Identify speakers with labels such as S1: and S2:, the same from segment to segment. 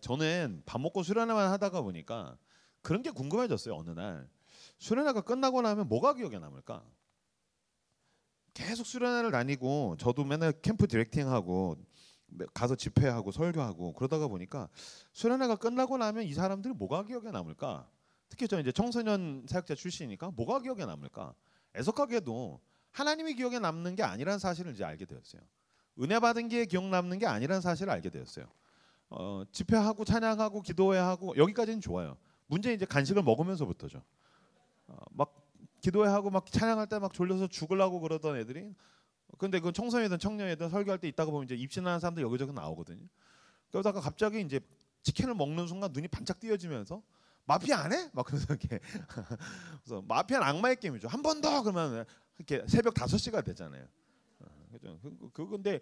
S1: 저는 밥 먹고 수련회만 하다가 보니까 그런 게 궁금해졌어요. 어느 날 수련회가 끝나고 나면 뭐가 기억에 남을까? 계속 수련회를 다니고 저도 맨날 캠프 디렉팅하고 가서 집회하고 설교하고 그러다가 보니까 수련회가 끝나고 나면 이 사람들이 뭐가 기억에 남을까? 특히 저 이제 청소년 사역자 출신이니까 뭐가 기억에 남을까? 애석하게도 하나님이 기억에 남는 게 아니라는 사실을 이제 알게 되었어요. 은혜 받은 게 기억 남는 게 아니라는 사실을 알게 되었어요. 집회하고 찬양하고 기도회하고 여기까지는 좋아요. 문제 이제 간식을 먹으면서부터죠. 막 기도회하고 막 찬양할 때 막 졸려서 죽으려고 그러던 애들이 근데 그 청소년이든 청년이든 설교할 때 있다가 보면 이제 입신하는 사람들 여기저기 나오거든요. 그러다가 갑자기 이제 치킨을 먹는 순간 눈이 반짝 띄어지면서 마피아 안 해? 막 그래서 이렇게 그래서 마피아는 악마의 게임이죠. 한 번 더 그러면 이렇게 새벽 5시가 되잖아요. 그죠? 근데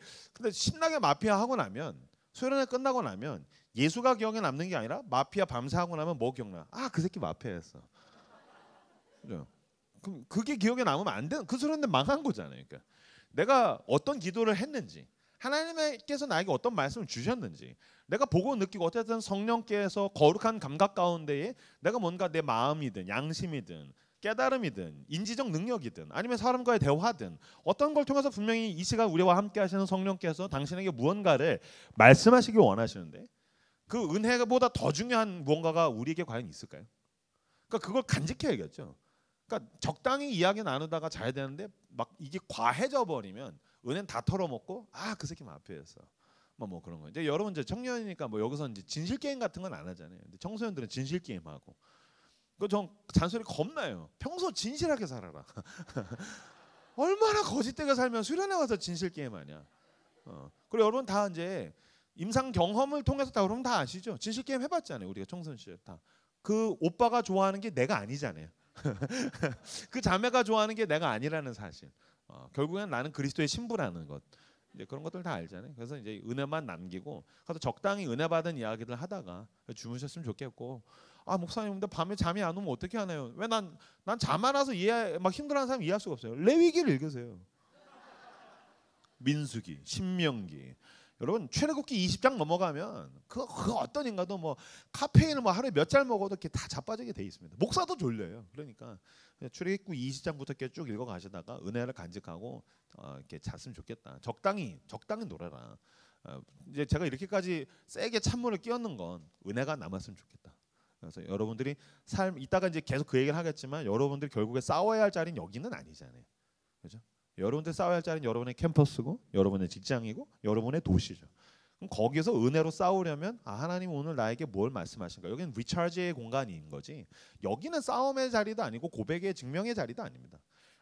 S1: 신나게 마피아 하고 나면 수련회 끝나고 나면 예수가 기억에 남는 게 아니라 마피아 밤새 하고 나면 뭐 기억나? 그 새끼 마피아였어. 그죠? 그럼 그게 기억에 남으면 안 되는 그 수련회 망한 거잖아요. 그러니까 내가 어떤 기도를 했는지 하나님께서 나에게 어떤 말씀을 주셨는지 내가 보고 느끼고 어쨌든 성령께서 거룩한 감각 가운데에 내가 뭔가 내 마음이든 양심이든 깨달음이든 인지적 능력이든 아니면 사람과의 대화든 어떤 걸 통해서 분명히 이 시간 우리와 함께 하시는 성령께서 당신에게 무언가를 말씀하시길 원하시는데 그 은혜보다 더 중요한 무언가가 우리에게 과연 있을까요? 그러니까 그걸 간직해야겠죠. 그러니까 적당히 이야기 나누다가 자야 되는데 막 이게 과해져 버리면 은혜는 다 털어먹고 그 새끼 마피아였어. 뭐 그런 거. 이제 여러분 이제 청년이니까 뭐 여기서 이제 진실 게임 같은 건 안 하잖아요. 근데 청소년들은 진실 게임 하고. 전 잔소리 겁나요. 평소 진실하게 살아라. 얼마나 거짓되게 살면 수련회 와서 진실 게임 하냐. 그리고 여러분 다 이제 임상 경험을 통해서 다 여러분 다 아시죠? 진실 게임 해봤잖아요. 우리가 청소년 시절 다. 그 오빠가 좋아하는 게 내가 아니잖아요. 그 자매가 좋아하는 게 내가 아니라는 사실. 결국엔 나는 그리스도의 신부라는 것. 이제 그런 것들 다 알잖아요. 그래서 이제 은혜만 남기고 가서 적당히 은혜 받은 이야기들 하다가 주무셨으면 좋겠고. 목사님 근데 밤에 잠이 안 오면 어떻게 하나요? 왜 난 잠 안 와서 막 힘들어하는 사람 이해할 수가 없어요. 레위기를 읽으세요. 민수기, 신명기. 여러분 출애굽기 20장 넘어가면 그 어떤 인가도 뭐 카페인을 뭐 하루에 몇 잔 먹어도 이렇게 다 자빠지게 돼 있습니다. 목사도 졸려요. 그러니까 출애굽기 20장부터 이렇게 쭉 읽어 가시다가 은혜를 간직하고 이렇게 잤으면 좋겠다. 적당히 놀아라. 이제 제가 이렇게까지 세게 찬물을 끼얹는 건 은혜가 남았으면 좋겠다. 그래서 여러분들이 삶 이따가 이제 계속 그 얘기를 하겠지만 여러분들이 결국에 싸워야 할 자리는 여기는 아니잖아요. 그렇죠? 여러분들 싸워야 할 자리는 여러분의 캠퍼스고 여러분의 직장이고 여러분의 도시죠. 그럼 거기서 은혜로 싸우려면 하나님 오늘 나에게 뭘 말씀하신가? 여기는 리차지의 공간인 거지. 여기는 싸움의 자리도 아니고 고백의 증명의 자리도 아닙니다.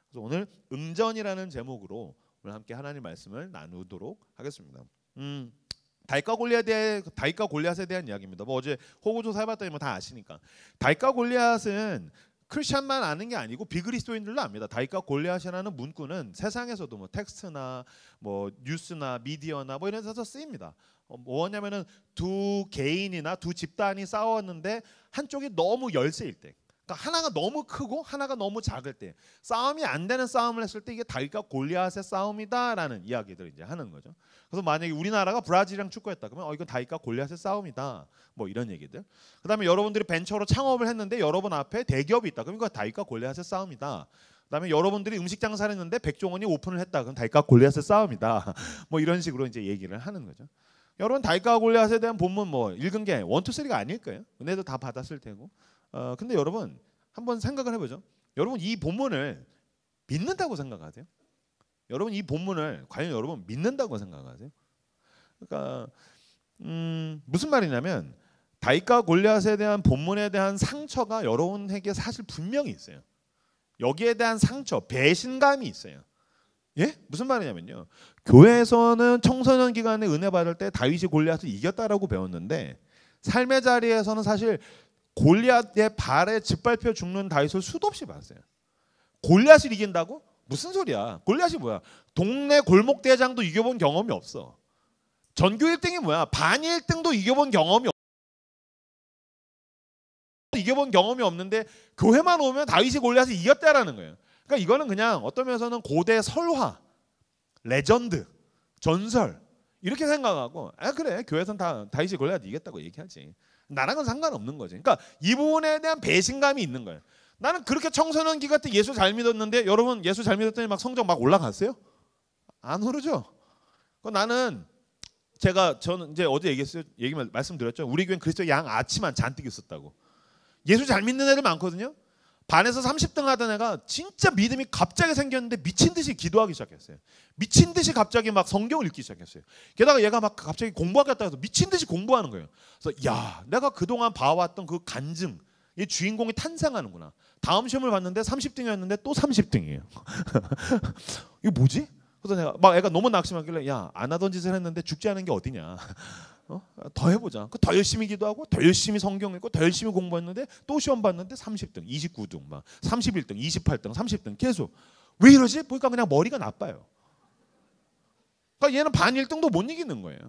S1: 그래서 오늘 응전이라는 제목으로 오늘 함께 하나님 말씀을 나누도록 하겠습니다. 다윗과 골리앗에 대한 이야기입니다. 뭐 어제 호구조사 해봤더니 뭐 다 아시니까. 다윗과 골리앗은 크리스천만 아는 게 아니고 비그리스도인들도 압니다. 다윗과 골리앗이라는 문구는 세상에서도 뭐 텍스트나 뭐 뉴스나 미디어나 뭐 이런 데서 쓰입니다. 뭐냐면은 두 개인이나 두 집단이 싸웠는데 한쪽이 너무 열세일 때, 그러니까 하나가 너무 크고 하나가 너무 작을 때, 싸움이 안 되는 싸움을 했을 때 이게 다윗과 골리앗의 싸움이다라는 이야기들을 이제 하는 거죠. 그래서 만약에 우리나라가 브라질이랑 축구했다 그러면 이건 다윗과 골리앗의 싸움이다. 뭐 이런 얘기들. 그다음에 여러분들이 벤처로 창업을 했는데 여러분 앞에 대기업이 있다. 그럼 이거 다윗과 골리앗의 싸움이다. 그다음에 여러분들이 음식 장사를 했는데 백종원이 오픈을 했다. 그럼 다윗과 골리앗의 싸움이다. 뭐 이런 식으로 이제 얘기를 하는 거죠. 여러분 다윗과 골리앗에 대한 본문 뭐 읽은 게 1, 2, 3가 아닐 거예요. 은혜도 다 받았을 테고. 근데 여러분 한번 생각을 해보죠. 여러분 이 본문을 믿는다고 생각하세요? 여러분 이 본문을 과연 여러분 믿는다고 생각하세요? 그러니까 무슨 말이냐면 다윗과 골리앗에 대한 본문에 대한 상처가 여러분에게 사실 분명히 있어요. 여기에 대한 상처, 배신감이 있어요. 예? 무슨 말이냐면요. 교회에서는 청소년 기간에 은혜 받을 때 다윗이 골리앗을 이겼다라고 배웠는데 삶의 자리에서는 사실 골리앗의 발에 짓밟혀 죽는 다윗을 수도 없이 봤어요. 골리앗을 이긴다고? 무슨 소리야? 골리앗이 뭐야? 동네 골목 대장도 이겨본 경험이 없어. 전교 1등이 뭐야? 반 1등도 이겨본 경험이 없는데 교회만 오면 다윗이 골리앗을 이겼다라는 거예요. 그러니까 이거는 그냥 어떤 면에서는 고대 설화, 레전드, 전설 이렇게 생각하고 아 그래 교회에서는 다 다윗이 골리앗 이겼다고 얘기하지. 나랑은 상관없는 거지. 그러니까 이 부분에 대한 배신감이 있는 거예요. 나는 그렇게 청소년기 때 예수 잘 믿었는데 여러분 예수 잘 믿었더니 막 성적 막 올라갔어요? 안 오르죠. 나는 저는 이제 어제 말씀드렸죠. 우리 교회는 그리스도 양 아치만 잔뜩 있었다고. 예수 잘 믿는 애들 많거든요. 반에서 30등 하던 애가 진짜 믿음이 갑자기 생겼는데 미친 듯이 기도하기 시작했어요. 미친 듯이 갑자기 막 성경을 읽기 시작했어요. 게다가 얘가 막 갑자기 공부하겠다 해서 미친 듯이 공부하는 거예요. 그래서 야, 내가 그동안 봐왔던 그 간증, 이 주인공이 탄생하는구나. 다음 시험을 봤는데 30등이었는데 또 30등이에요. 이거 뭐지? 그래서 내가 막 애가 너무 낙심하길래 야, 안 하던 짓을 했는데 죽지 않은 게 어디냐. 더 해보자. 더 열심히 기도하고 더 열심히 성경 읽고 더 열심히 공부했는데 또 시험 봤는데 30등, 29등, 막 31등, 28등, 30등 계속. 왜 이러지? 보니까 그냥 머리가 나빠요. 그러니까 얘는 반 1등도 못 이기는 거예요.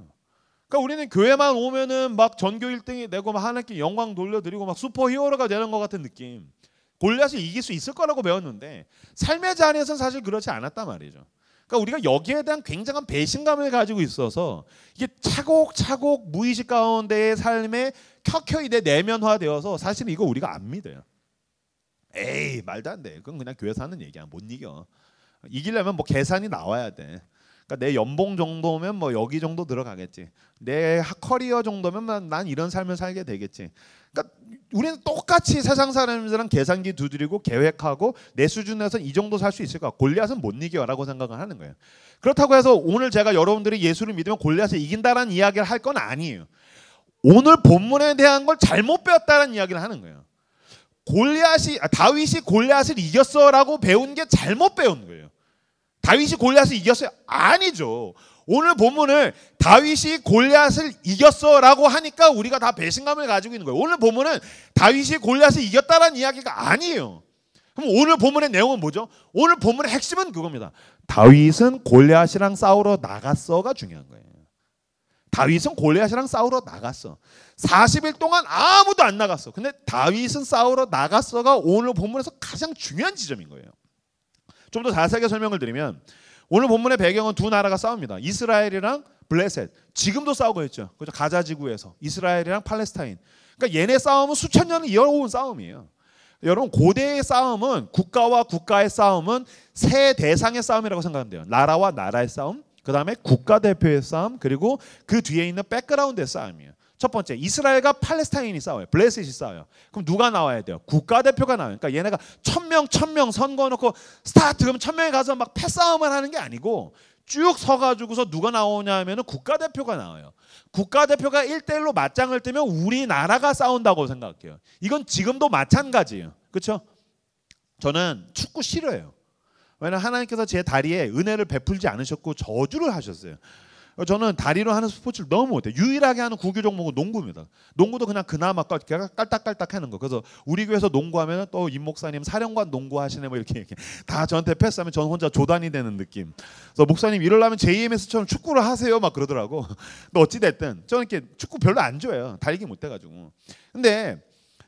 S1: 그러니까 우리는 교회만 오면은 막 전교 1등이 되고 막 하나님께 영광 돌려드리고 막 슈퍼히어로가 되는 것 같은 느낌. 골리앗을 이길 수 있을 거라고 배웠는데 삶의 자리에서는 사실 그렇지 않았단 말이죠. 그러니까 우리가 여기에 대한 굉장한 배신감을 가지고 있어서 이게 차곡차곡 무의식 가운데의 삶에 켜켜이 내면화되어서 사실 이거 우리가 안 믿어요. 에이 말도 안 돼. 그건 그냥 교회에서 하는 얘기야. 못 이겨. 이기려면 뭐 계산이 나와야 돼. 그러니까 내 연봉 정도면 뭐 여기 정도 들어가겠지. 내 커리어 정도면 난 이런 삶을 살게 되겠지. 그러니까 우리는 똑같이 세상 사람들은 계산기 두드리고 계획하고 내 수준에서는 이 정도 살 수 있을 거야. 골리앗은 못 이겨라고 생각을 하는 거예요. 그렇다고 해서 오늘 제가 여러분들이 예수를 믿으면 골리앗을 이긴다라는 이야기를 할 건 아니에요. 오늘 본문에 대한 걸 잘못 배웠다는 이야기를 하는 거예요. 다윗이 골리앗을 이겼어라고 배운 게 잘못 배운 거예요. 다윗이 골리앗을 이겼어요? 아니죠. 오늘 본문을 다윗이 골리앗을 이겼어라고 하니까 우리가 다 배신감을 가지고 있는 거예요. 오늘 본문은 다윗이 골리앗을 이겼다라는 이야기가 아니에요. 그럼 오늘 본문의 내용은 뭐죠? 오늘 본문의 핵심은 그겁니다. 다윗은 골리앗이랑 싸우러 나갔어가 중요한 거예요. 다윗은 골리앗이랑 싸우러 나갔어. 40일 동안 아무도 안 나갔어. 근데 다윗은 싸우러 나갔어가 오늘 본문에서 가장 중요한 지점인 거예요. 좀 더 자세하게 설명을 드리면 오늘 본문의 배경은 두 나라가 싸웁니다. 이스라엘이랑 블레셋. 지금도 싸우고 있죠. 그죠? 가자 지구에서 이스라엘이랑 팔레스타인. 그러니까 얘네 싸움은 수천 년을 이어온 싸움이에요. 여러분 고대의 싸움은 국가와 국가의 싸움은 세 대상의 싸움이라고 생각하면 돼요. 나라와 나라의 싸움, 그 다음에 국가대표의 싸움, 그리고 그 뒤에 있는 백그라운드의 싸움이에요. 첫 번째 이스라엘과 팔레스타인이 싸워요. 블레셋이 싸워요. 그럼 누가 나와야 돼요? 국가대표가 나와요. 그러니까 얘네가 1000명 선거놓고 스타트 그러면 1000명이 가서 막 패싸움을 하는 게 아니고 쭉 서가지고서 누가 나오냐 하면은 국가대표가 나와요. 국가대표가 1대1로 맞짱을 뜨면 우리나라가 싸운다고 생각해요. 이건 지금도 마찬가지예요. 그렇죠? 저는 축구 싫어해요. 왜냐하면 하나님께서 제 다리에 은혜를 베풀지 않으셨고 저주를 하셨어요. 저는 다리로 하는 스포츠를 너무 못해요. 유일하게 하는 국유 종목은 농구입니다. 농구도 그냥 그나마 깔딱깔딱 하는 거. 그래서 우리 교회에서 농구하면 또 임 목사님 사령관 농구하시네 뭐 이렇게 다 저한테 패스하면 저는 혼자 조단이 되는 느낌. 그래서 목사님 이러려면 JMS처럼 축구를 하세요 막 그러더라고. 근데 어찌 됐든 저는 이렇게 축구 별로 안 좋아해요. 달리기 못해가지고. 근데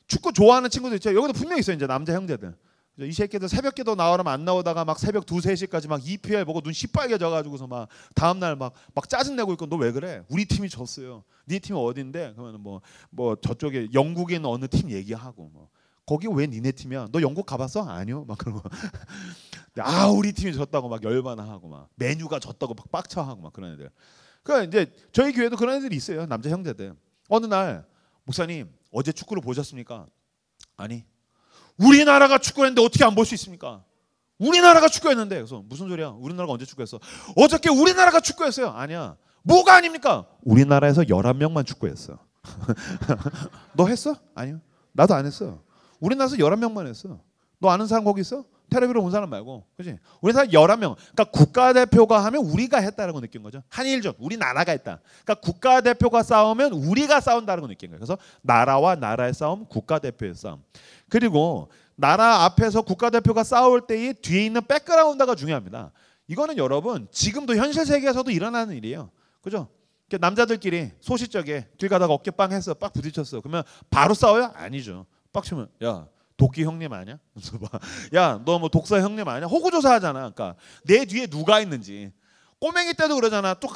S1: 축구 좋아하는 친구들 있죠. 여기도 분명히 있어요. 이제 남자 형제들. 이 새끼들 새벽기도 나오라면 안 나오다가 막 새벽 2, 3시까지 막 EPL 보고 눈 시빨개져가지고서 막 다음날 막 짜증내고 있고 너 왜 그래? 우리 팀이 졌어요. 네 팀이 어딘데? 그러면 뭐 저쪽에 영국에 있는 어느 팀 얘기하고 뭐 거기 왜 니네 팀이야? 너 영국 가봤어? 아니요. 막 그러고 아 우리 팀이 졌다고 막 열반하고 막 메뉴가 졌다고 막 빡쳐하고 막 그런 애들. 그러니까 이제 저희 교회도 그런 애들이 있어요. 남자 형제들. 어느 날 목사님 어제 축구를 보셨습니까? 아니. 우리나라가 축구했는데 어떻게 안 볼 수 있습니까? 우리나라가 축구했는데. 그래서 무슨 소리야? 우리나라가 언제 축구했어? 어저께 우리나라가 축구했어요. 아니야. 뭐가 아닙니까? 우리나라에서 11명만 축구했어. 너 했어? 아니요. 나도 안 했어. 우리나라에서 11명만 했어. 너 아는 사람 거기 있어? 텔레비로 온 사람 말고. 그렇지? 우리나라 11명. 그러니까 국가대표가 하면 우리가 했다는 거 느낀 거죠. 한일전. 우리나라가 했다. 그러니까 국가대표가 싸우면 우리가 싸운다는 거 느낀 거예요. 그래서 나라와 나라의 싸움, 국가대표의 싸움. 그리고 나라 앞에서 국가대표가 싸울 때의 뒤에 있는 백그라운드가 중요합니다. 이거는 여러분 지금도 현실 세계에서도 일어나는 일이에요. 그죠? 남자들끼리 소시적에 길 가다가 어깨빵 했어. 빡 부딪혔어. 그러면 바로 싸워요? 아니죠. 빡치면 야 도끼 형님 아니야? 야 너 뭐 독사 형님 아니야? 호구조사 하잖아. 그러니까 내 뒤에 누가 있는지. 꼬맹이 때도 그러잖아. 또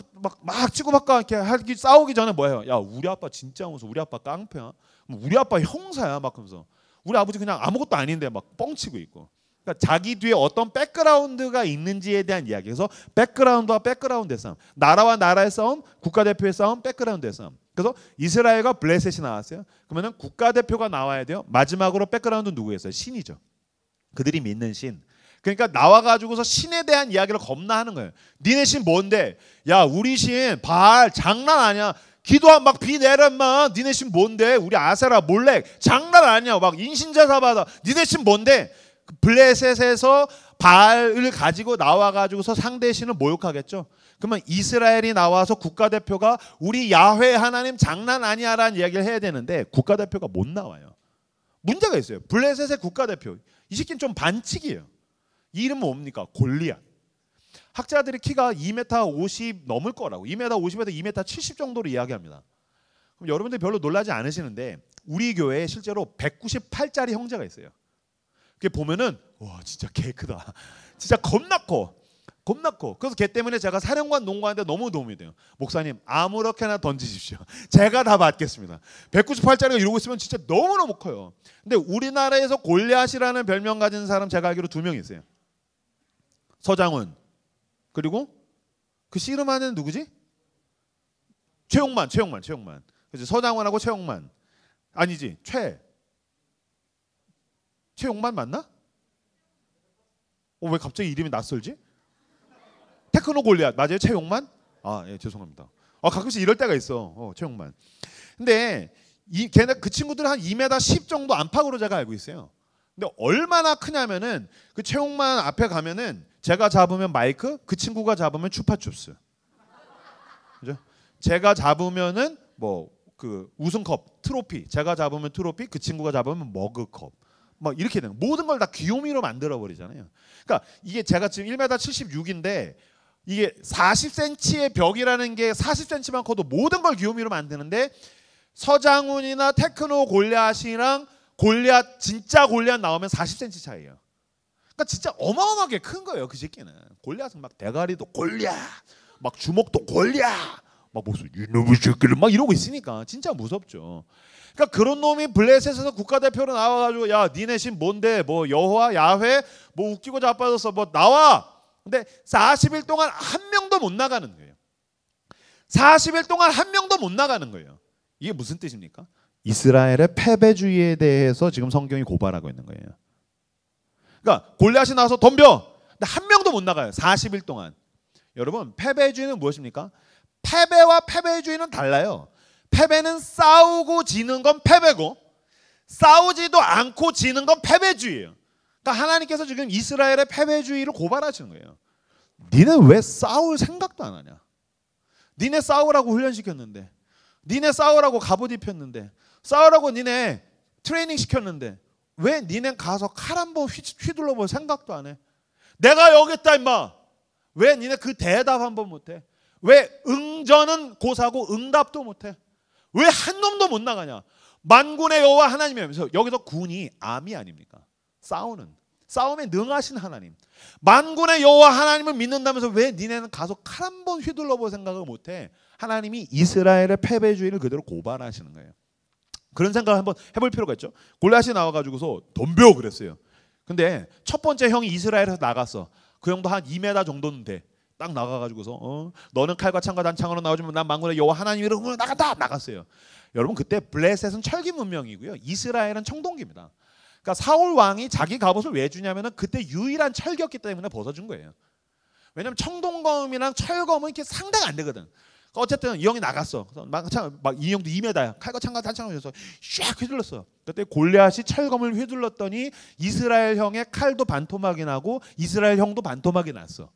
S1: 막 치고받고 이렇게 싸우기 전에 뭐예요? 야, 우리 아빠 진짜 무서워. 우리 아빠 깡패야. 우리 아빠 형사야. 막 하면서 우리 아버지 그냥 아무것도 아닌데 막 뻥치고 있고. 그러니까 자기 뒤에 어떤 백그라운드가 있는지에 대한 이야기. 그래서 백그라운드와 백그라운드의 싸움, 나라와 나라의 싸움, 국가대표의 싸움, 백그라운드의 싸움. 그래서 이스라엘과 블레셋이 나왔어요. 그러면 국가대표가 나와야 돼요. 마지막으로 백그라운드 누구였어요? 신이죠. 그들이 믿는 신. 그러니까 나와가지고서 신에 대한 이야기를 겁나 하는 거예요. 니네 신 뭔데? 야, 우리 신 바알 장난 아니야. 기도한 막 비 내렸만. 니네 신 뭔데? 우리 아세라 몰렉 장난 아니야. 막 인신제사 받아. 니네 신 뭔데? 블레셋에서 바알을 가지고 나와가지고서 상대 신을 모욕하겠죠. 그러면 이스라엘이 나와서 국가대표가 우리 야훼 하나님 장난 아니야라는 이야기를 해야 되는데 국가대표가 못 나와요. 문제가 있어요. 블레셋의 국가대표 이 새끼는 좀 반칙이에요. 이 이름은 뭡니까? 골리앗. 학자들이 키가 2m 50 넘을 거라고, 2m 50에서 2m 70 정도로 이야기합니다. 그럼 여러분들 별로 놀라지 않으시는데 우리 교회에 실제로 198짜리 형제가 있어요. 그게 보면은 와 진짜 개 크다. 진짜 겁나 커. 겁나 커. 그래서 걔 때문에 제가 사령관 농구하는데 너무 도움이 돼요. 목사님 아무렇게나 던지십시오. 제가 다 받겠습니다. 198짜리가 이러고 있으면 진짜 너무너무 커요. 근데 우리나라에서 골리앗이라는 별명 가진 사람 제가 알기로 2명 있어요. 서장훈 그리고 그 씨름하는 누구지? 최용만. 그치? 서장훈하고 최용만. 아니지 최용만 맞나? 왜 갑자기 이름이 낯설지? 테크노 골리앗 맞아요? 최용만? 아, 예, 죄송합니다. 가끔씩 이럴 때가 있어. 최용만. 근데 걔네 그 친구들은 한 2m 10 정도 안팎으로 제가 알고 있어요. 근데 얼마나 크냐면은 그 최용만 앞에 가면은 제가 잡으면 마이크, 그 친구가 잡으면 추파춥스. 그죠? 제가 잡으면은 뭐 그 우승컵, 트로피, 제가 잡으면 트로피, 그 친구가 잡으면 머그컵. 막 이렇게 되는 모든 걸 다 귀요미로 만들어 버리잖아요. 그러니까 이게 제가 지금 1m 76인데 이게 40cm의 벽이라는 게 40cm만 커도 모든 걸 귀요미로 만드는데 서장훈이나 테크노 골리앗이랑 골리앗 진짜 골리앗 나오면 40cm 차이예요. 그러니까 진짜 어마어마하게 큰 거예요. 그 새끼는. 골리앗은 막 대가리도 골리앗, 막 주먹도 골리앗, 막 무슨 이놈의 새끼를 막 이러고 있으니까 진짜 무섭죠. 그러니까 그런 놈이 블레셋에서 국가대표로 나와가지고 야 니네 신 뭔데? 뭐 여호와 야훼 뭐 웃기고 자빠졌어 뭐 나와. 근데 40일 동안 한 명도 못 나가는 거예요. 40일 동안 한 명도 못 나가는 거예요. 이게 무슨 뜻입니까? 이스라엘의 패배주의에 대해서 지금 성경이 고발하고 있는 거예요. 그러니까 골리앗이 나와서 덤벼. 근데 한 명도 못 나가요. 40일 동안. 여러분 패배주의는 무엇입니까? 패배와 패배주의는 달라요. 패배는 싸우고 지는 건 패배고 싸우지도 않고 지는 건 패배주의예요. 그러니까 하나님께서 지금 이스라엘의 패배주의를 고발하시는 거예요. 니네 왜 싸울 생각도 안 하냐? 니네 싸우라고 훈련시켰는데, 니네 싸우라고 갑옷 입혔는데, 싸우라고 니네 트레이닝 시켰는데 왜 니네 가서 칼 한번 휘둘러 볼 생각도 안 해? 내가 여기 있다 임마. 왜 니네 그 대답 한번 못해? 왜 응전은 고사고 응답도 못해? 왜 한 놈도 못 나가냐? 만군의 여호와 하나님이면서 여기서 군이 암이 아닙니까? 싸움에 능하신 하나님. 만군의 여호와 하나님을 믿는다면서 왜 니네는 가서 칼 한 번 휘둘러 볼 생각을 못해? 하나님이 이스라엘의 패배주의를 그대로 고발하시는 거예요. 그런 생각을 한번 해볼 필요가 있죠. 골리앗이 나와가지고서 덤벼 그랬어요. 근데 첫 번째 형이 이스라엘에서 나갔어. 그 형도 한 2m 정도는 돼. 딱 나가가지고서 너는 칼과 창과 단창으로 나오지만 난 만군의 여호와 하나님이라고 나갔다 나갔어요. 여러분 그때 블레셋은 철기 문명이고요. 이스라엘은 청동기입니다. 그러니까 사울 왕이 자기 갑옷을 왜 주냐면은 그때 유일한 철기였기 때문에 벗어준 거예요. 왜냐면 청동검이랑 철검은 이렇게 상대가 안 되거든. 그러니까 어쨌든 이 형이 나갔어. 막 이 형도 2m야. 칼과 창과 단창으로 해서 샥 휘둘렀어. 그때 골리앗이 철검을 휘둘렀더니 이스라엘 형의 칼도 반토막이 나고 이스라엘 형도 반토막이 났어.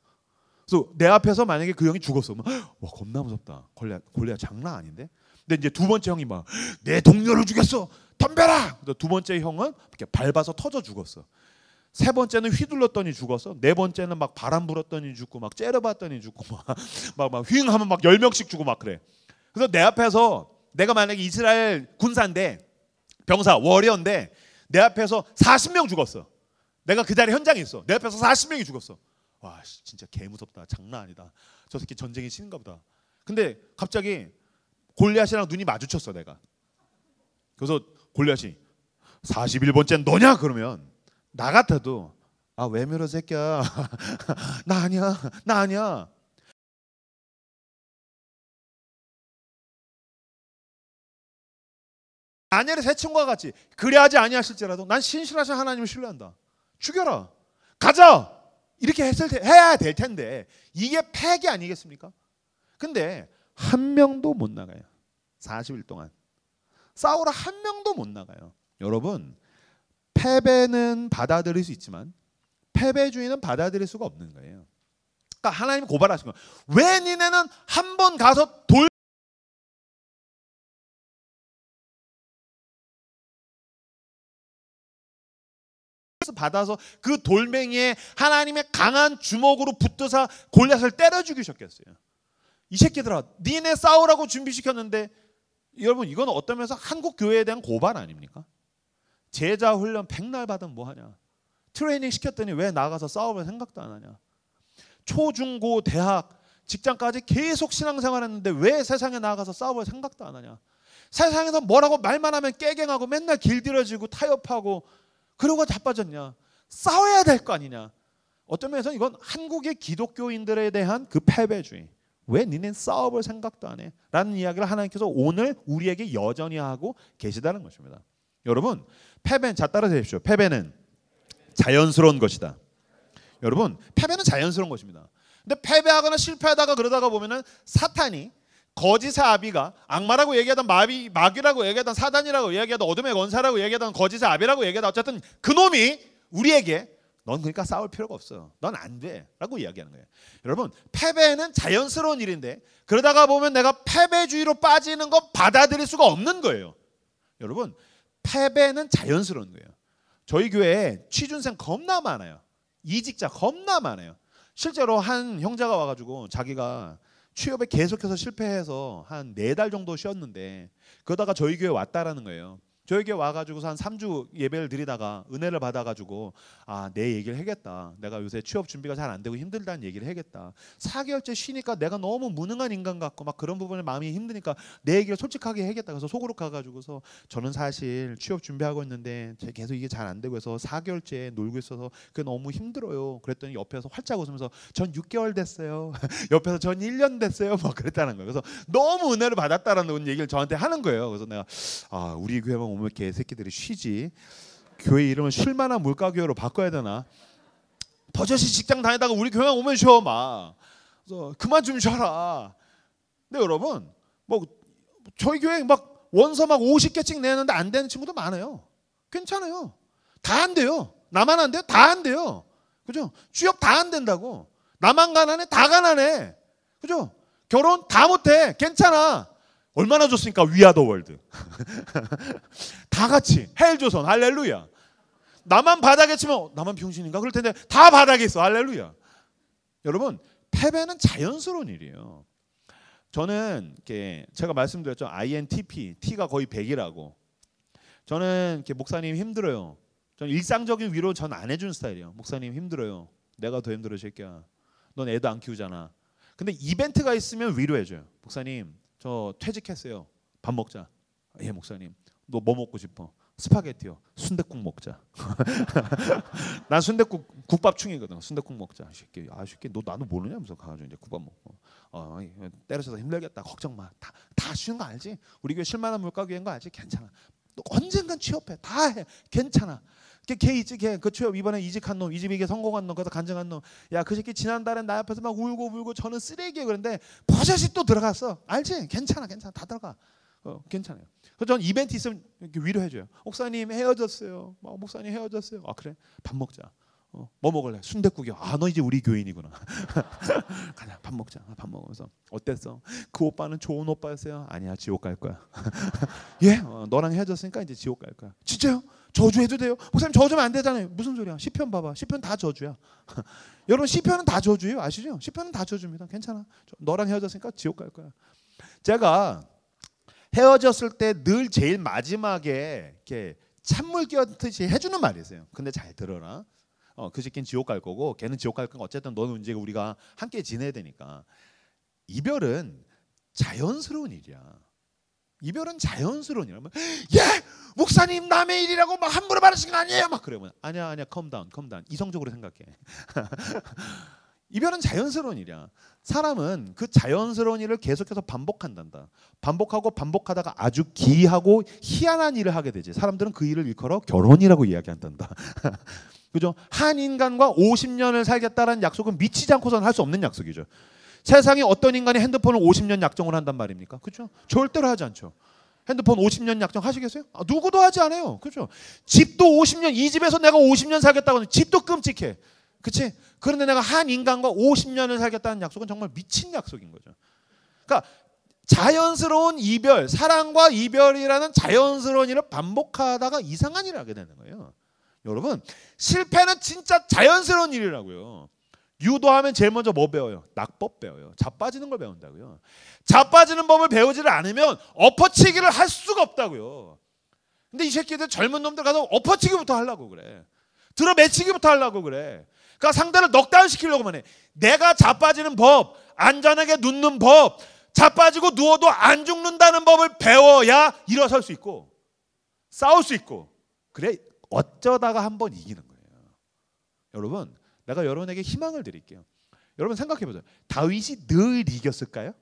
S1: 그래서 내 앞에서 만약에 그 형이 죽었어. 와 겁나 무섭다. 골리앗 장난 아닌데. 근데 이제 두 번째 형이 막 내 동료를 죽였어. 덤벼라. 그래서 두 번째 형은 이렇게 밟아서 터져 죽었어. 세 번째는 휘둘렀더니 죽었어. 네 번째는 막 바람 불었더니 죽고 막 째려봤더니 죽고 막 휘잉하면 막 10명씩 죽고 막 그래. 그래서 내 앞에서 내가 만약에 이스라엘 군사인데 병사 워리어인데 내 앞에서 40명 죽었어. 내가 그 자리 현장에 있어. 내 앞에서 40명이 죽었어. 와 진짜 개 무섭다. 장난 아니다. 저 새끼 전쟁에 신인가 보다. 근데 갑자기 골리앗이랑 눈이 마주쳤어 내가. 그래서 골리앗이 41번째는 너냐? 그러면 나 같아도 아 왜 밀어 새끼야. 나 아니야. 나 아니야. 아니를 새 친구와 같이 그래야지 아니하실지라도 난 신실하신 하나님을 신뢰한다. 죽여라. 가자. 이렇게 해야 될 텐데 이게 패기 아니겠습니까? 근데 한 명도 못 나가요. 40일 동안 싸우러 한 명도 못 나가요. 여러분 패배는 받아들일 수 있지만 패배주의는 받아들일 수가 없는 거예요. 그러니까 하나님 고발하신 거예요. 왜 니네는 한 번 가서 받아서 그 돌멩이에 하나님의 강한 주먹으로 붙드사 골리앗을 때려 죽이셨겠어요. 이 새끼들아 니네 싸우라고 준비시켰는데 여러분 이건 어떤 면에서 한국 교회에 대한 고발 아닙니까? 제자 훈련 백날 받으면 뭐하냐. 트레이닝 시켰더니 왜 나가서 싸움을 생각도 안 하냐. 초, 중, 고, 대학, 직장까지 계속 신앙생활했는데 왜 세상에 나가서 싸움을 생각도 안 하냐. 세상에서 뭐라고 말만 하면 깨갱하고 맨날 길들여지고 타협하고 그러고 자빠졌냐. 싸워야 될 거 아니냐. 어떤 면에서 이건 한국의 기독교인들에 대한 그 패배주의. 왜 니네 싸워볼 생각도 안 해? 라는 이야기를 하나님께서 오늘 우리에게 여전히 하고 계시다는 것입니다. 여러분 패배는 자 따라 주십시오. 패배는 자연스러운 것이다. 여러분 패배는 자연스러운 것입니다. 근데 패배하거나 실패하다가 그러다가 보면은 사탄이 거짓의 아비가 악마라고 얘기하던 마귀라고 얘기하던 사단이라고 얘기하던 어둠의 권사라고 얘기하던 거짓의 아비라고 얘기하던 어쨌든 그놈이 우리에게 넌 그러니까 싸울 필요가 없어. 넌 안 돼. 라고 이야기하는 거예요. 여러분 패배는 자연스러운 일인데 그러다가 보면 내가 패배주의로 빠지는 거 받아들일 수가 없는 거예요. 여러분 패배는 자연스러운 거예요. 저희 교회에 취준생 겁나 많아요. 이직자 겁나 많아요. 실제로 한 형제가 와가지고 자기가 취업에 계속해서 실패해서 한 4달 정도 쉬었는데 그러다가 저희 교회 왔다라는 거예요. 저희 교회 와가지고서 한 3주 예배를 드리다가 은혜를 받아가지고 아, 내 얘기를 해야겠다. 내가 요새 취업 준비가 잘 안 되고 힘들다는 얘기를 해야겠다. 4개월째 쉬니까 내가 너무 무능한 인간 같고 막 그런 부분에 마음이 힘드니까 내 얘기를 솔직하게 해야겠다. 그래서 속으로 가가지고서 저는 사실 취업 준비하고 있는데 계속 이게 잘 안 되고 해서 4개월째 놀고 있어서 그게 너무 힘들어요. 그랬더니 옆에서 활짝 웃으면서 전 6개월 됐어요. 옆에서 전 1년 됐어요. 막 그랬다는 거예요. 그래서 너무 은혜를 받았다라는 얘기를 저한테 하는 거예요. 그래서 내가 아, 우리 교회만 오면 개새끼들이 쉬지. 교회 이름을 쉴만한 물가교회로 바꿔야 되나. 버젓이 직장 다니다가 우리 교회만 오면 쉬어 막. 그래서 그만 좀 쉬어라. 근데 여러분 뭐 저희 교회 막 원서 막 50개씩 내는데 안 되는 친구도 많아요. 괜찮아요. 다 안 돼요. 나만 안 돼요? 다 안 돼요. 그죠? 취업 다 안 된다고. 나만 가난해? 다 가난해. 그죠? 결혼 다 못해. 괜찮아. 얼마나 좋습니까? 위아더 월드. 다 같이 헬조선 할렐루야. 나만 바닥에 치면 나만 병신인가? 그럴 텐데 다 바닥에 있어. 할렐루야. 여러분 패배는 자연스러운 일이에요. 저는 이렇게 제가 말씀드렸죠. INTP, T가 거의 100이라고. 저는 이렇게 목사님 힘들어요. 저는 일상적인 위로 전 안 해주는 스타일이에요. 목사님 힘들어요. 내가 더 힘들어 새끼야. 넌 애도 안 키우잖아. 근데 이벤트가 있으면 위로해줘요. 목사님 저 퇴직했어요. 밥 먹자. 예 목사님. 너 뭐 먹고 싶어? 스파게티요. 순댓국 먹자. 난 순댓국 국밥 충이거든. 순댓국 먹자. 이 새끼 너 나도 모르냐면서 가가지고 이제 국밥 먹고. 때려쳐서 힘들겠다. 걱정 마. 다 쉬운 거 알지? 우리 교회 실만한 물가교회인 거 알지? 괜찮아. 너 언젠간 취업해. 다 해. 괜찮아. 걔 있지 걔그 취업 이번에 이직한 놈 이집 이게 성공한 놈 그래서 간증한 놈 야 그 새끼 지난달에 나 앞에서 막 울고 저는 쓰레기예요 그런데 버젓이 또 들어갔어 알지 괜찮아 다 들어가 괜찮아요. 그래서 저는 이벤트 있으면 이렇게 위로해줘요. 목사님 헤어졌어요. 목사님 헤어졌어요. 아 그래 밥 먹자. 뭐 먹을래? 순댓국이요. 아 너 이제 우리 교인이구나. 가자 밥 먹자. 밥 먹으면서 어땠어? 그 오빠는 좋은 오빠였어요. 아니야 지옥 갈 거야. 예? 너랑 헤어졌으니까 이제 지옥 갈 거야. 진짜요? 저주해도 돼요? 목사님 저주면 안 되잖아요. 무슨 소리야? 시편 봐봐. 시편 다 저주야. 여러분 시편은 다 저주예요. 아시죠? 시편은 다 저주입니다. 괜찮아. 너랑 헤어졌으니까 지옥 갈 거야. 제가 헤어졌을 때 늘 제일 마지막에 이렇게 찬물 끼얹듯이 해주는 말이 있어요. 근데 잘 들어라. 그 새끼는 지옥 갈 거고 걔는 지옥 갈 거고 어쨌든 너는 이제 우리가 함께 지내야 되니까. 이별은 자연스러운 일이야. 이별은 자연스러운 일이야. 예, 목사님 남의 일이라고 막 함부로 말하신 거 아니에요? 막 그러면 아니야, calm down. 이성적으로 생각해. 이별은 자연스러운 일이야. 사람은 그 자연스러운 일을 계속해서 반복한단다. 반복하고 반복하다가 아주 기이하고 희한한 일을 하게 되지. 사람들은 그 일을 일컬어 결혼이라고 이야기한단다. 그죠? 한 인간과 50년을 살겠다는 약속은 미치지 않고서는 할 수 없는 약속이죠. 세상에 어떤 인간이 핸드폰을 50년 약정을 한단 말입니까? 그렇죠? 절대로 하지 않죠. 핸드폰 50년 약정 하시겠어요? 누구도 하지 않아요. 그렇죠? 집도 50년, 이 집에서 내가 50년 살겠다고 하는 집도 끔찍해. 그렇지? 그런데 내가 한 인간과 50년을 살겠다는 약속은 정말 미친 약속인 거죠. 그러니까 자연스러운 이별, 사랑과 이별이라는 자연스러운 일을 반복하다가 이상한 일을 하게 되는 거예요. 여러분, 실패는 진짜 자연스러운 일이라고요. 유도하면 제일 먼저 뭐 배워요? 낙법 배워요. 자빠지는 걸 배운다고요. 자빠지는 법을 배우지를 않으면 엎어치기를 할 수가 없다고요. 근데 이 새끼들 젊은 놈들 가서 엎어치기부터 하려고 그래. 들어매치기부터 하려고 그래. 그러니까 상대를 넉다운 시키려고만 해. 내가 자빠지는 법, 안전하게 눕는 법, 자빠지고 누워도 안 죽는다는 법을 배워야 일어설 수 있고 싸울 수 있고, 그래 어쩌다가 한번 이기는 거예요. 여러분, 내가 여러분에게 희망을 드릴게요. 여러분 생각해보세요. 다윗이 늘 이겼을까요?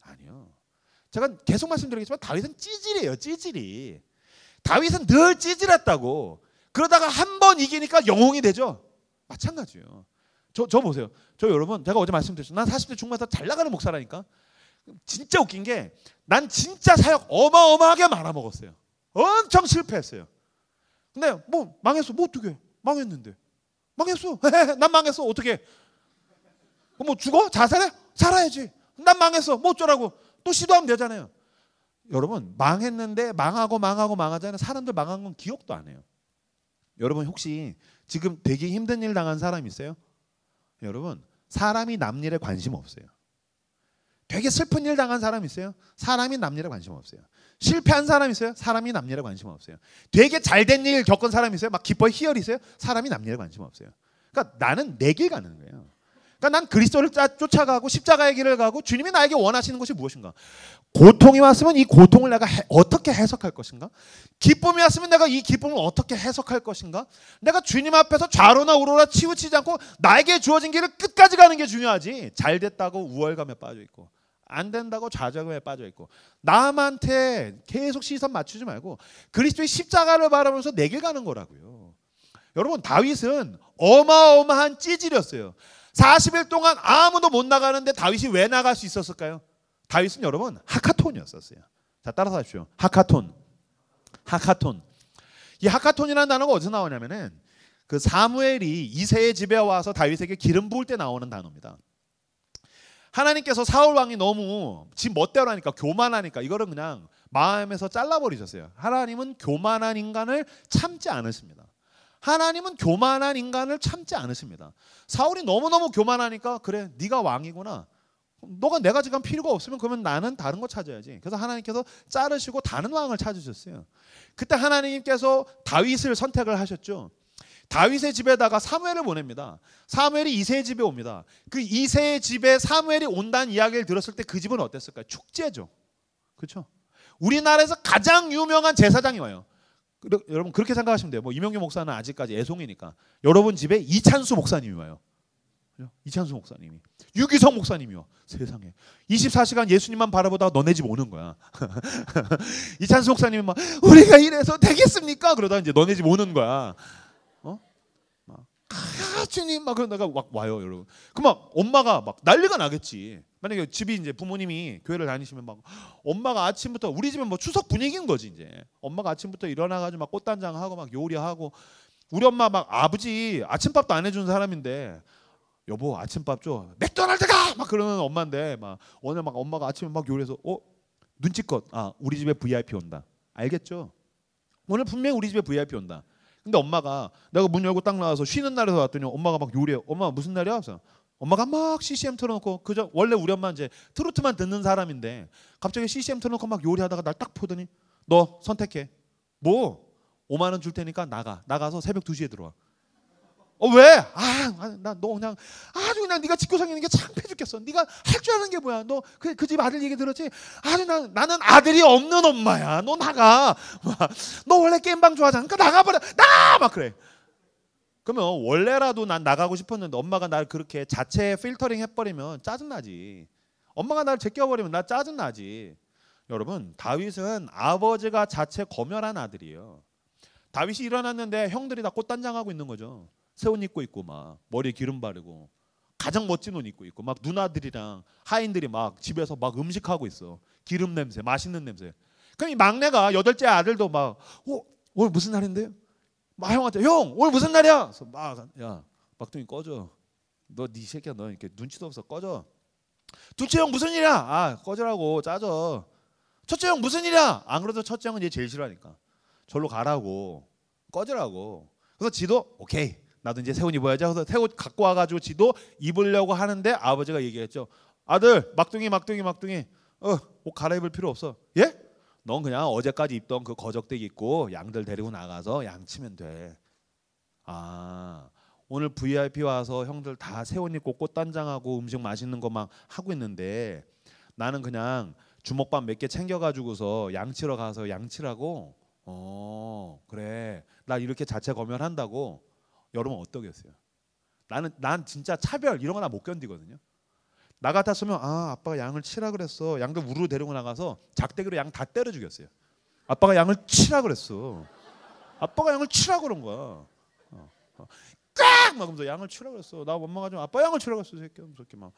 S1: 아니요. 제가 계속 말씀드리겠지만 다윗은 찌질이에요. 찌질이. 다윗은 늘 찌질했다고. 그러다가 한 번 이기니까 영웅이 되죠. 마찬가지예요. 저 보세요. 저 여러분, 제가 어제 말씀드렸죠. 난 40대 중반에서 잘 나가는 목사라니까. 진짜 웃긴 게 난 진짜 사역 어마어마하게 말아먹었어요. 엄청 실패했어요. 근데 뭐 망했어. 뭐 어떻게 망했는데. 망했어. 난 망했어. 어떻게? 뭐 죽어? 자살해? 살아야지. 난 망했어. 뭐 어쩌라고? 또 시도하면 되잖아요. 여러분, 망했는데 망하잖아요. 사람들 망한 건 기억도 안 해요. 여러분, 혹시 지금 되게 힘든 일 당한 사람 있어요? 여러분, 사람이 남 일에 관심 없어요. 되게 슬픈 일 당한 사람 있어요? 사람이 남 일에 관심 없어요. 실패한 사람 있어요? 사람이 남 일에 관심 없어요. 되게 잘된 일 겪은 사람 있어요? 막 기뻐 희열이 있어요? 사람이 남 일에 관심 없어요. 그러니까 나는 내 길 가는 거예요. 그러니까 난 그리스도를 쫓아가고 십자가의 길을 가고 주님이 나에게 원하시는 것이 무엇인가? 고통이 왔으면 이 고통을 내가 어떻게 해석할 것인가? 기쁨이 왔으면 내가 이 기쁨을 어떻게 해석할 것인가? 내가 주님 앞에서 좌로나 우로나 치우치지 않고 나에게 주어진 길을 끝까지 가는 게 중요하지. 잘 됐다고 우월감에 빠져 있고 안 된다고 좌절감에 빠져 있고 남한테 계속 시선 맞추지 말고 그리스도의 십자가를 바라보면서 내 길 가는 거라고요. 여러분, 다윗은 어마어마한 찌질이었어요. 40일 동안 아무도 못 나가는데 다윗이 왜 나갈 수 있었을까요? 다윗은 여러분 하카톤이었었어요. 자, 따라서 하십시오. 하카톤. 이 하카톤이라는 단어가 어디서 나오냐면은 그 사무엘이 이새의 집에 와서 다윗에게 기름 부을 때 나오는 단어입니다. 하나님께서 사울 왕이 너무 지 멋대로 하니까 교만하니까 이거를 그냥 마음에서 잘라버리셨어요. 하나님은 교만한 인간을 참지 않으십니다. 하나님은 교만한 인간을 참지 않으십니다. 사울이 너무너무 교만하니까 그래 네가 왕이구나. 너가 내가 지금 필요가 없으면 그러면 나는 다른 거 찾아야지. 그래서 하나님께서 자르시고 다른 왕을 찾으셨어요. 그때 하나님께서 다윗을 선택을 하셨죠. 다윗의 집에다가 사무엘을 보냅니다. 사무엘이 이새의 집에 옵니다. 그 이새의 집에 사무엘이 온다는 이야기를 들었을 때 그 집은 어땠을까요? 축제죠. 그렇죠? 우리나라에서 가장 유명한 제사장이 와요. 여러분 그렇게 생각하시면 돼요. 뭐 이명규 목사는 아직까지 애송이니까 여러분 집에 이찬수 목사님이 와요. 이찬수 목사님이, 유기성 목사님이 와. 세상에 24시간 예수님만 바라보다가 너네 집 오는 거야. 이찬수 목사님이 막 우리가 이래서 되겠습니까? 그러다 이제 너네 집 오는 거야. 주님 막 그러다가 막 와요, 여러분. 그럼 막 엄마가 막 난리가 나겠지. 만약에 집이 이제 부모님이 교회를 다니시면 막 엄마가 아침부터, 우리 집은 뭐 추석 분위기인 거지 이제. 엄마가 아침부터 일어나가지고 막 꽃단장하고 막 요리하고, 우리 엄마 막 아버지 아침밥도 안 해주는 사람인데 여보 아침밥 줘, 맥도날드 가! 막 그러는 엄마인데 막 오늘 막 엄마가 아침에 막 요리해서 눈치껏 우리 집에 VIP 온다. 알겠죠? 오늘 분명히 우리 집에 VIP 온다. 근데 엄마가 내가 문 열고 딱 나와서 쉬는 날에서 왔더니 엄마가 막 요리해. 엄마 무슨 날이야? 그래서 엄마가 막 CCM 틀어놓고, 그저 원래 우리 엄마 이제 트로트만 듣는 사람인데 갑자기 CCM 틀어놓고 막 요리하다가 날 딱 보더니 너 선택해. 뭐 5만 원 줄 테니까 나가서 새벽 2시에 들어와. 왜? 나 너 그냥 아주 그냥 네가 직구성 있는 게 창피해 죽겠어. 네가 할 줄 아는 게 뭐야? 너 그 집 아들 얘기 들었지? 아주 나는 아들이 없는 엄마야. 너 나가. 너 원래 게임방 좋아하잖아. 그러니까 나가버려. 나가 막 그래. 그러면 원래라도 난 나가고 싶었는데 엄마가 날 그렇게 자체 필터링 해버리면 짜증나지. 엄마가 날 제껴버리면 나 짜증나지. 여러분, 다윗은 아버지가 자체 검열한 아들이에요. 다윗이 일어났는데 형들이 다 꽃단장하고 있는 거죠. 새 옷 입고 있고 막 머리에 기름 바르고 가장 멋진 옷 입고 있고 막 누나들이랑 하인들이 막 집에서 막 음식하고 있어. 기름 냄새, 맛있는 냄새. 그럼 이 막내가 여덟째 아들도 막 오늘 무슨 날인데요? 막 형한테 형 오늘 무슨 날이야? 그래서 야 막둥이 꺼져. 너 네 새끼야 너 이렇게 눈치도 없어 꺼져. 둘째 형 무슨 일이야? 꺼져라고 짜져. 첫째 형 무슨 일이야? 안 그래도 첫째 형은 얘 제일 싫어하니까 절로 가라고 꺼져라고. 그래서 지도 오케이 나도 이제 새 옷 입어야지. 그래서 새 옷 갖고 와가지고 지도 입으려고 하는데 아버지가 얘기했죠. 아들 막둥이 옷 갈아입을 필요 없어. 예? 넌 그냥 어제까지 입던 그 거적대기 입고 양들 데리고 나가서 양치면 돼. 오늘 VIP 와서 형들 다 새 옷 입고 꽃단장하고 음식 맛있는 거 막 하고 있는데 나는 그냥 주먹밥 몇 개 챙겨가지고서 양치러 가서 양치라고. 그래 나 이렇게 자체 검열한다고. 여러분 어떠겠어요? 난 진짜 차별 이런 거 나 못 견디거든요. 나 같았으면 아빠가 양을 치라 그랬어. 양들 우르르 데리고 나가서 작대기로 양 다 때려 죽였어요. 아빠가 양을 치라 그랬어. 아빠가 양을 치라 그런 거야. 꽉 막으면서 양을 치라 그랬어. 나 엄마가 좀 아빠 양을 치라 그랬어. 새끼 이렇게 막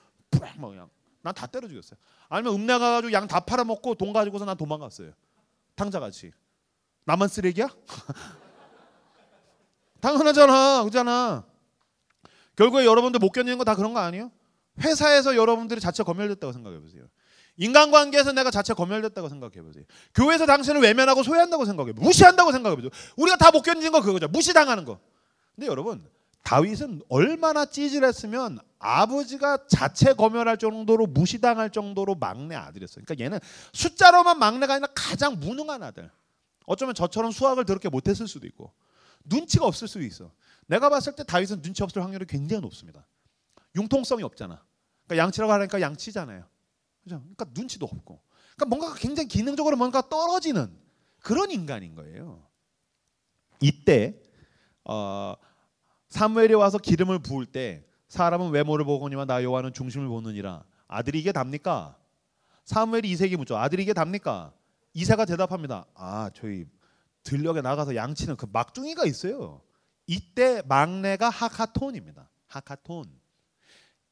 S1: 양. 난 다 때려 죽였어요. 아니면 읍내 가가지고 양 다 팔아먹고 돈 가지고서 난 도망갔어요. 탕자같이. 나만 쓰레기야? 당연하잖아. 그잖아. 결국에 여러분들 못 견디는 거 다 그런 거 아니에요? 회사에서 여러분들이 자체 검열됐다고 생각해 보세요. 인간관계에서 내가 자체 검열됐다고 생각해 보세요. 교회에서 당신을 외면하고 소외한다고 생각해 보세요. 무시한다고 생각해 보세요. 우리가 다 못 견디는 거 그거죠. 무시당하는 거. 근데 여러분 다윗은 얼마나 찌질했으면 아버지가 자체 검열할 정도로 무시당할 정도로 막내 아들이었어요. 그러니까 얘는 숫자로만 막내가 아니라 가장 무능한 아들. 어쩌면 저처럼 수학을 더럽게 못했을 수도 있고 눈치가 없을 수도 있어. 내가 봤을 때 다윗은 눈치 없을 확률이 굉장히 높습니다. 융통성이 없잖아. 그러니까 양치라고 하니까 양치잖아요. 그죠? 그러니까 눈치도 없고. 그러니까 뭔가 굉장히 기능적으로 뭔가 떨어지는 그런 인간인 거예요. 이때 사무엘이 와서 기름을 부을 때 사람은 외모를 보거니와 나 여호와는 중심을 보느니라. 아들이 이게 답니까? 사무엘이 이세에게 묻죠. 아들이 이게 답니까? 이세가 대답합니다. 저희 들녘에 나가서 양치는 그 막둥이가 있어요. 이때 막내가 하카톤입니다. 하카톤.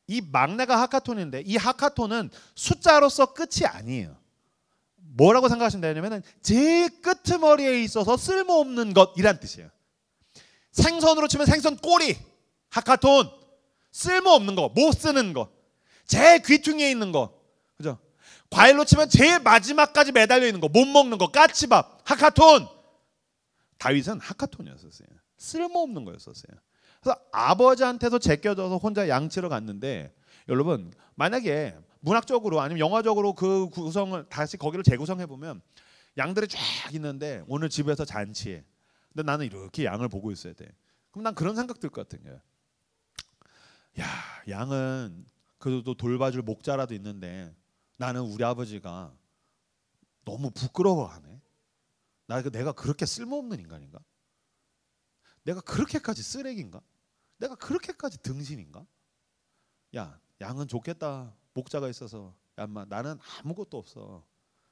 S1: 이 막내가 하카톤인데 이 하카톤은 숫자로서 끝이 아니에요. 뭐라고 생각하시면 되냐면 제일 끄트머리에 있어서 쓸모없는 것이란 뜻이에요. 생선으로 치면 생선 꼬리, 하카톤. 쓸모없는 거, 못 쓰는 거. 제일 귀퉁이에 있는 거. 그죠? 과일로 치면 제일 마지막까지 매달려 있는 거, 못 먹는 거, 까치밥, 하카톤. 다윗은 하카톤이었었어요. 쓸모없는 거였었어요. 그래서 아버지한테서 제껴져서 혼자 양치러 갔는데 여러분 만약에 문학적으로 아니면 영화적으로 그 구성을 다시 거기를 재구성해 보면 양들이 쫙 있는데 오늘 집에서 잔치해. 근데 나는 이렇게 양을 보고 있어야 돼. 그럼 난 그런 생각 들 것 같은 거야. 야, 양은 그래도 돌봐줄 목자라도 있는데 나는 우리 아버지가 너무 부끄러워하네. 내가 그렇게 쓸모없는 인간인가? 내가 그렇게까지 쓰레기인가? 내가 그렇게까지 등신인가? 야, 양은 좋겠다. 목자가 있어서. 야, 인마, 나는 아무것도 없어.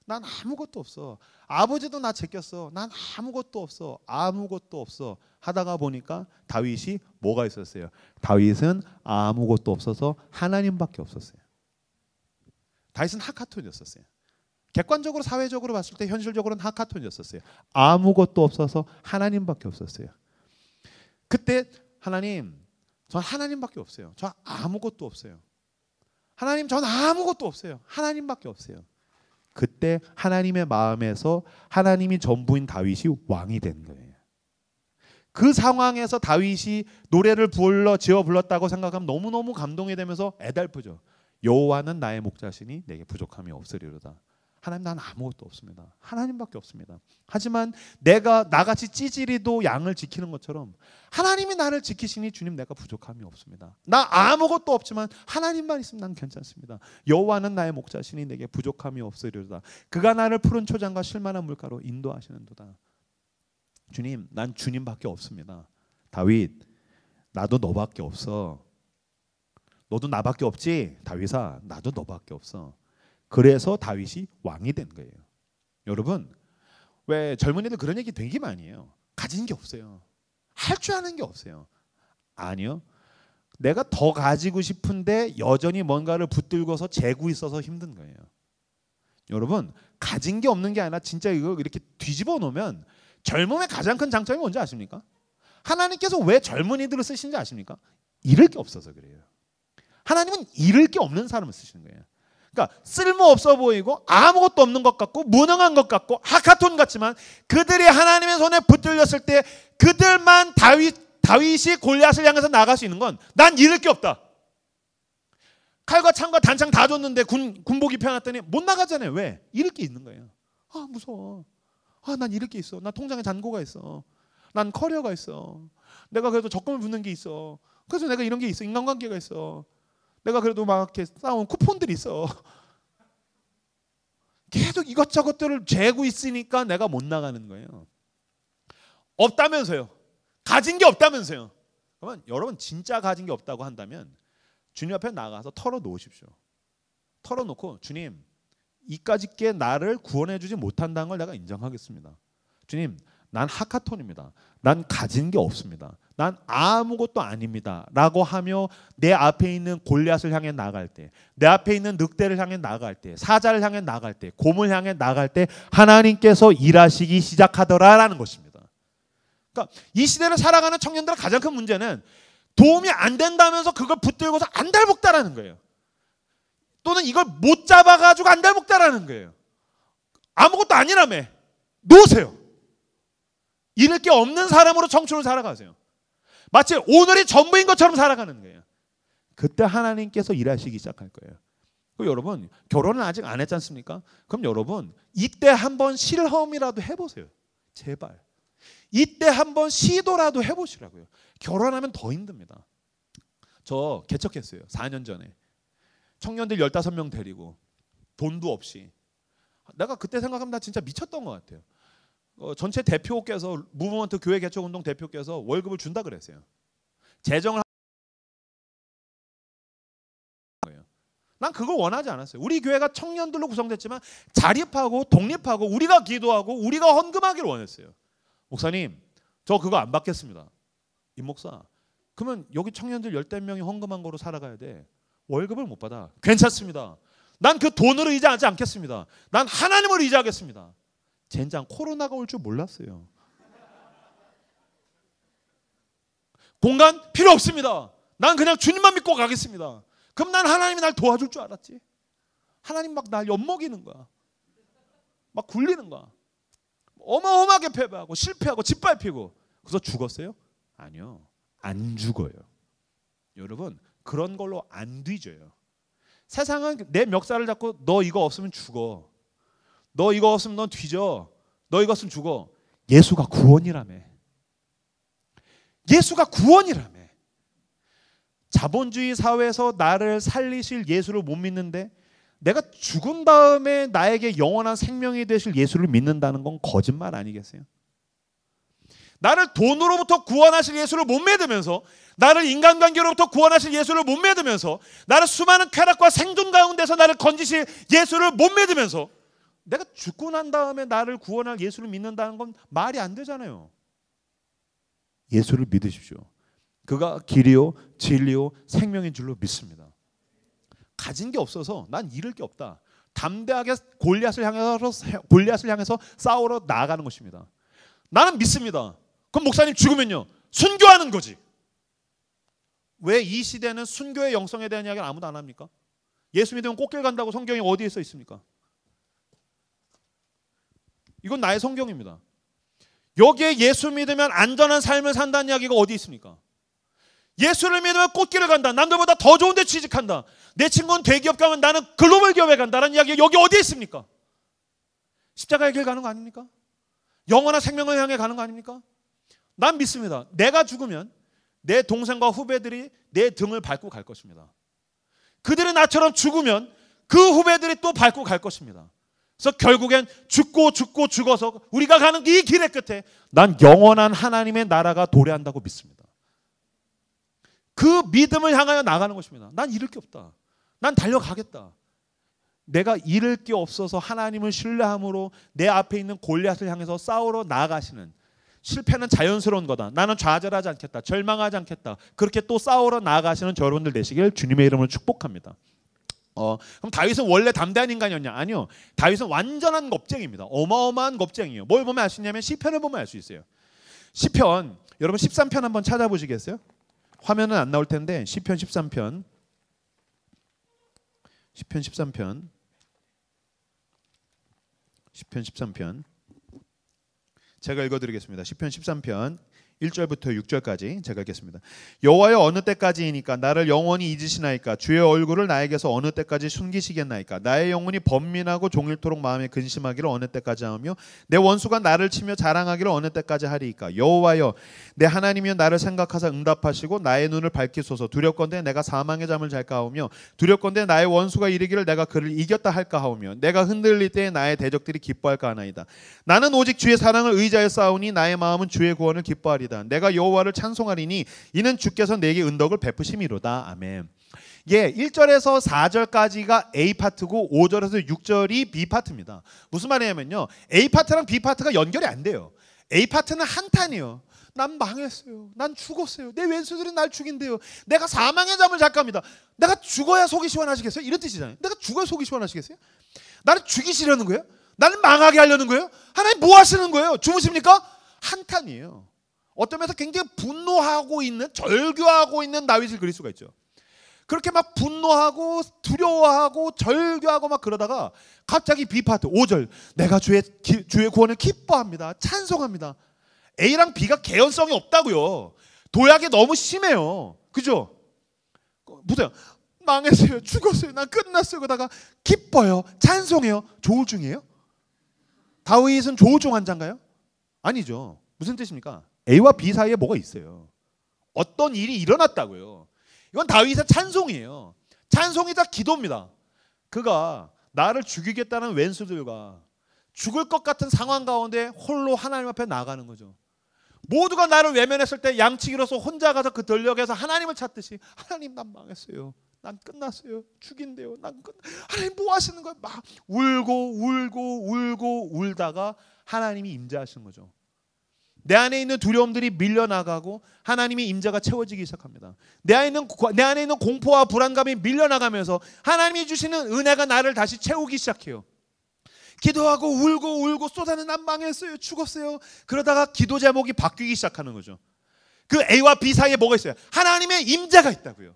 S1: 난 아무것도 없어. 아버지도 나 제꼈어. 난 아무것도 없어. 아무것도 없어. 하다가 보니까 다윗이 뭐가 있었어요? 다윗은 아무것도 없어서 하나님밖에 없었어요. 다윗은 하카톤이었었어요. 객관적으로 사회적으로 봤을 때 현실적으로는 하카톤이었었어요. 아무것도 없어서 하나님밖에 없었어요. 그때 하나님, 전 하나님밖에 없어요. 저 아무것도 없어요. 하나님, 전 아무것도 없어요. 하나님밖에 없어요. 그때 하나님의 마음에서 하나님이 전부인 다윗이 왕이 된 거예요. 그 상황에서 다윗이 노래를 지어 불렀다고 생각하면 너무너무 감동이 되면서 애달프죠. 여호와는 나의 목자시니 내게 부족함이 없으리로다. 하나님 난 아무것도 없습니다. 하나님밖에 없습니다. 하지만 내가 나같이 찌질이도 양을 지키는 것처럼 하나님이 나를 지키시니 주님 내가 부족함이 없습니다. 나 아무것도 없지만 하나님만 있으면 난 괜찮습니다. 여호와는 나의 목자시니 내게 부족함이 없으리로다. 그가 나를 푸른 초장과 실만한 물가로 인도하시는도다. 주님, 난 주님밖에 없습니다. 다윗, 나도 너밖에 없어. 너도 나밖에 없지? 다윗아, 나도 너밖에 없어. 그래서 다윗이 왕이 된 거예요. 여러분, 왜 젊은이들 그런 얘기 되게 많이 해요. 가진 게 없어요. 할 줄 아는 게 없어요. 아니요. 내가 더 가지고 싶은데 여전히 뭔가를 붙들고서 재고 있어서 힘든 거예요. 여러분, 가진 게 없는 게 아니라 진짜 이거 이렇게 뒤집어 놓으면 젊음의 가장 큰 장점이 뭔지 아십니까? 하나님께서 왜 젊은이들을 쓰시는지 아십니까? 잃을 게 없어서 그래요. 하나님은 잃을 게 없는 사람을 쓰시는 거예요. 그러니까 쓸모없어 보이고 아무것도 없는 것 같고 무능한 것 같고 하카톤 같지만 그들이 하나님의 손에 붙들렸을 때 그들만 다윗이 골리앗을 향해서 나갈 수 있는 건 난 잃을 게 없다. 칼과 창과 단창 다 줬는데 군복 입혀놨더니 못 나가잖아요. 왜? 잃을 게 있는 거예요. 아, 무서워. 아, 난 잃을 게 있어. 난 통장에 잔고가 있어. 난 커리어가 있어. 내가 그래도 적금을 붓는 게 있어. 그래서 내가 이런 게 있어. 인간관계가 있어. 내가 그래도 막 이렇게 쌓아온 쿠폰들이 있어. 계속 이것저것들을 재고 있으니까 내가 못 나가는 거예요. 없다면서요. 가진 게 없다면서요. 그러면 여러분 진짜 가진 게 없다고 한다면 주님 앞에 나가서 털어놓으십시오. 털어놓고 주님, 이까짓게 나를 구원해주지 못한다는 걸 내가 인정하겠습니다. 주님, 난 하카톤입니다. 난 가진 게 없습니다. 난 아무것도 아닙니다. 라고 하며 내 앞에 있는 골리앗을 향해 나갈 때, 내 앞에 있는 늑대를 향해 나갈 때, 사자를 향해 나갈 때, 곰을 향해 나갈 때 하나님께서 일하시기 시작하더라라는 것입니다. 그러니까 이 시대를 살아가는 청년들의 가장 큰 문제는 도움이 안 된다면서 그걸 붙들고서 안달복달하는 거예요. 또는 이걸 못 잡아가지고 안달복달하는 거예요. 아무것도 아니라며 놓으세요. 잃을 게 없는 사람으로 청춘을 살아가세요. 마치 오늘이 전부인 것처럼 살아가는 거예요. 그때 하나님께서 일하시기 시작할 거예요. 여러분, 결혼을 아직 안 했지 않습니까? 그럼 여러분 이때 한번 실험이라도 해보세요. 제발. 이때 한번 시도라도 해보시라고요. 결혼하면 더 힘듭니다. 저 개척했어요. 4년 전에. 청년들 15명 데리고 돈도 없이. 내가 그때 생각하면 나 진짜 미쳤던 것 같아요. 전체 대표께서 무브먼트 교회 개척운동 대표께서 월급을 준다 그랬어요. 재정을 거예요. 난 그걸 원하지 않았어요. 우리 교회가 청년들로 구성됐지만 자립하고 독립하고 우리가 기도하고 우리가 헌금하기를 원했어요. 목사님, 저 그거 안 받겠습니다. 임 목사, 그러면 여기 청년들 10명이 헌금한 거로 살아가야 돼. 월급을 못 받아. 괜찮습니다. 난 그 돈으로 의지하지 않겠습니다. 난 하나님을 의지하겠습니다. 젠장 코로나가 올 줄 몰랐어요. 공간 필요 없습니다. 난 그냥 주님만 믿고 가겠습니다. 그럼 난 하나님이 날 도와줄 줄 알았지. 하나님 막 날 엿먹이는 거야. 막 굴리는 거야. 어마어마하게 패배하고 실패하고 짓밟히고. 그래서 죽었어요? 아니요. 안 죽어요. 여러분, 그런 걸로 안 뒤져요. 세상은 내 멱살을 잡고 너 이거 없으면 죽어. 너 이거 없으면 넌 뒤져. 너 이거 없으면 죽어. 예수가 구원이라며. 예수가 구원이라며. 자본주의 사회에서 나를 살리실 예수를 못 믿는데 내가 죽은 다음에 나에게 영원한 생명이 되실 예수를 믿는다는 건 거짓말 아니겠어요? 나를 돈으로부터 구원하실 예수를 못 믿으면서, 나를 인간관계로부터 구원하실 예수를 못 믿으면서, 나를 수많은 쾌락과 생존 가운데서 나를 건지실 예수를 못 믿으면서 내가 죽고 난 다음에 나를 구원할 예수를 믿는다는 건 말이 안 되잖아요. 예수를 믿으십시오. 그가 길이요 진리요 생명인 줄로 믿습니다. 가진 게 없어서 난 잃을 게 없다. 담대하게 골리앗을 향해서 싸우러 나아가는 것입니다. 나는 믿습니다. 그럼 목사님 죽으면요? 순교하는 거지. 왜 이 시대는 순교의 영성에 대한 이야기를 아무도 안 합니까? 예수 믿으면 꽃길 간다고 성경이 어디에 써 있습니까? 이건 나의 성경입니다. 여기에 예수 믿으면 안전한 삶을 산다는 이야기가 어디 있습니까? 예수를 믿으면 꽃길을 간다. 남들보다 더 좋은 데 취직한다. 내 친구는 대기업 가면 나는 글로벌 기업에 간다는 이야기가 여기 어디에 있습니까? 십자가의 길 가는 거 아닙니까? 영원한 생명을 향해 가는 거 아닙니까? 난 믿습니다. 내가 죽으면 내 동생과 후배들이 내 등을 밟고 갈 것입니다. 그들이 나처럼 죽으면 그 후배들이 또 밟고 갈 것입니다. 그래서 결국엔 죽어서 우리가 가는 이 길의 끝에 난 영원한 하나님의 나라가 도래한다고 믿습니다. 그 믿음을 향하여 나가는 것입니다. 난 잃을 게 없다. 난 달려가겠다. 내가 잃을 게 없어서 하나님을 신뢰함으로 내 앞에 있는 골리앗을 향해서 싸우러 나아가시는, 실패는 자연스러운 거다, 나는 좌절하지 않겠다, 절망하지 않겠다, 그렇게 또 싸우러 나아가시는 여러분들 되시길 주님의 이름으로 축복합니다. 그럼 다윗은 원래 담대한 인간이었냐? 아니요. 다윗은 완전한 겁쟁이입니다. 어마어마한 겁쟁이에요. 뭘 보면 알 수 있냐면 시편을 보면 알 수 있어요. 시편, 여러분 13편 한번 찾아보시겠어요? 화면은 안 나올 텐데 시편 13편, 시편 13편, 시편 13편 제가 읽어드리겠습니다. 시편 13편 1절부터 6절까지 제가 읽겠습니다. 여호와여, 어느 때까지이니까 나를 영원히 잊으시나이까? 주의 얼굴을 나에게서 어느 때까지 숨기시겠나이까? 나의 영혼이 번민하고 종일토록 마음에 근심하기를 어느 때까지 하며 내 원수가 나를 치며 자랑하기를 어느 때까지 하리이까? 여호와여, 내 하나님이여, 나를 생각하사 응답하시고 나의 눈을 밝히소서. 두렵건대 내가 사망의 잠을 잘까 하오며 두렵건대 나의 원수가 이르기를 내가 그를 이겼다 할까 하오며 내가 흔들릴 때에 나의 대적들이 기뻐할까 하나이다. 나는 오직 주의 사랑을 의지하여 싸우니 나의 마음은 주의 구원을 기뻐하리다. 내가 여호와를 찬송하리니 이는 주께서 내게 은덕을 베푸심이로다. 아멘. 예, 1절에서 4절까지가 A 파트고 5절에서 6절이 B 파트입니다. 무슨 말이냐면요, A 파트랑 B 파트가 연결이 안 돼요. A 파트는 한탄이에요. 난 망했어요. 난 죽었어요. 내 왼수들이 날 죽인대요. 내가 사망의 잠을 잘까 합니다. 내가 죽어야 속이 시원하시겠어요? 이런 뜻이잖아요. 내가 죽어야 속이 시원하시겠어요? 나를 죽이시려는 거예요? 나를 망하게 하려는 거예요? 하나님 뭐 하시는 거예요? 주무십니까? 한탄이에요. 어떤 면에서 굉장히 분노하고 있는, 절규하고 있는 다윗을 그릴 수가 있죠. 그렇게 막 분노하고 두려워하고 절규하고 막 그러다가 갑자기 B파트 5절, 내가 주의 구원을 기뻐합니다. 찬송합니다. A랑 B가 개연성이 없다고요. 도약이 너무 심해요. 그죠? 보세요. 망했어요. 죽었어요. 난 끝났어요. 그러다가 기뻐요. 찬송해요. 조울증이에요? 다윗은 조울증 환자인가요? 아니죠. 무슨 뜻입니까? A와 B 사이에 뭐가 있어요. 어떤 일이 일어났다고요. 이건 다윗의 찬송이에요. 찬송이자 기도입니다. 그가 나를 죽이겠다는 왼수들과 죽을 것 같은 상황 가운데 홀로 하나님 앞에 나가는 거죠. 모두가 나를 외면했을 때 양치기로서 혼자 가서 그 전력에서 하나님을 찾듯이, 하나님 난 망했어요. 난 끝났어요. 죽인대요. 하나님 뭐 하시는 거예요? 막 울고 울다가 하나님이 임재하시는 거죠. 내 안에 있는 두려움들이 밀려나가고 하나님의 임재가 채워지기 시작합니다. 내 안에 있는 공포와 불안감이 밀려나가면서 하나님이 주시는 은혜가 나를 다시 채우기 시작해요. 기도하고 울고 쏟아내, 난 망했어요. 죽었어요. 그러다가 기도 제목이 바뀌기 시작하는 거죠. 그 A와 B 사이에 뭐가 있어요? 하나님의 임재가 있다고요.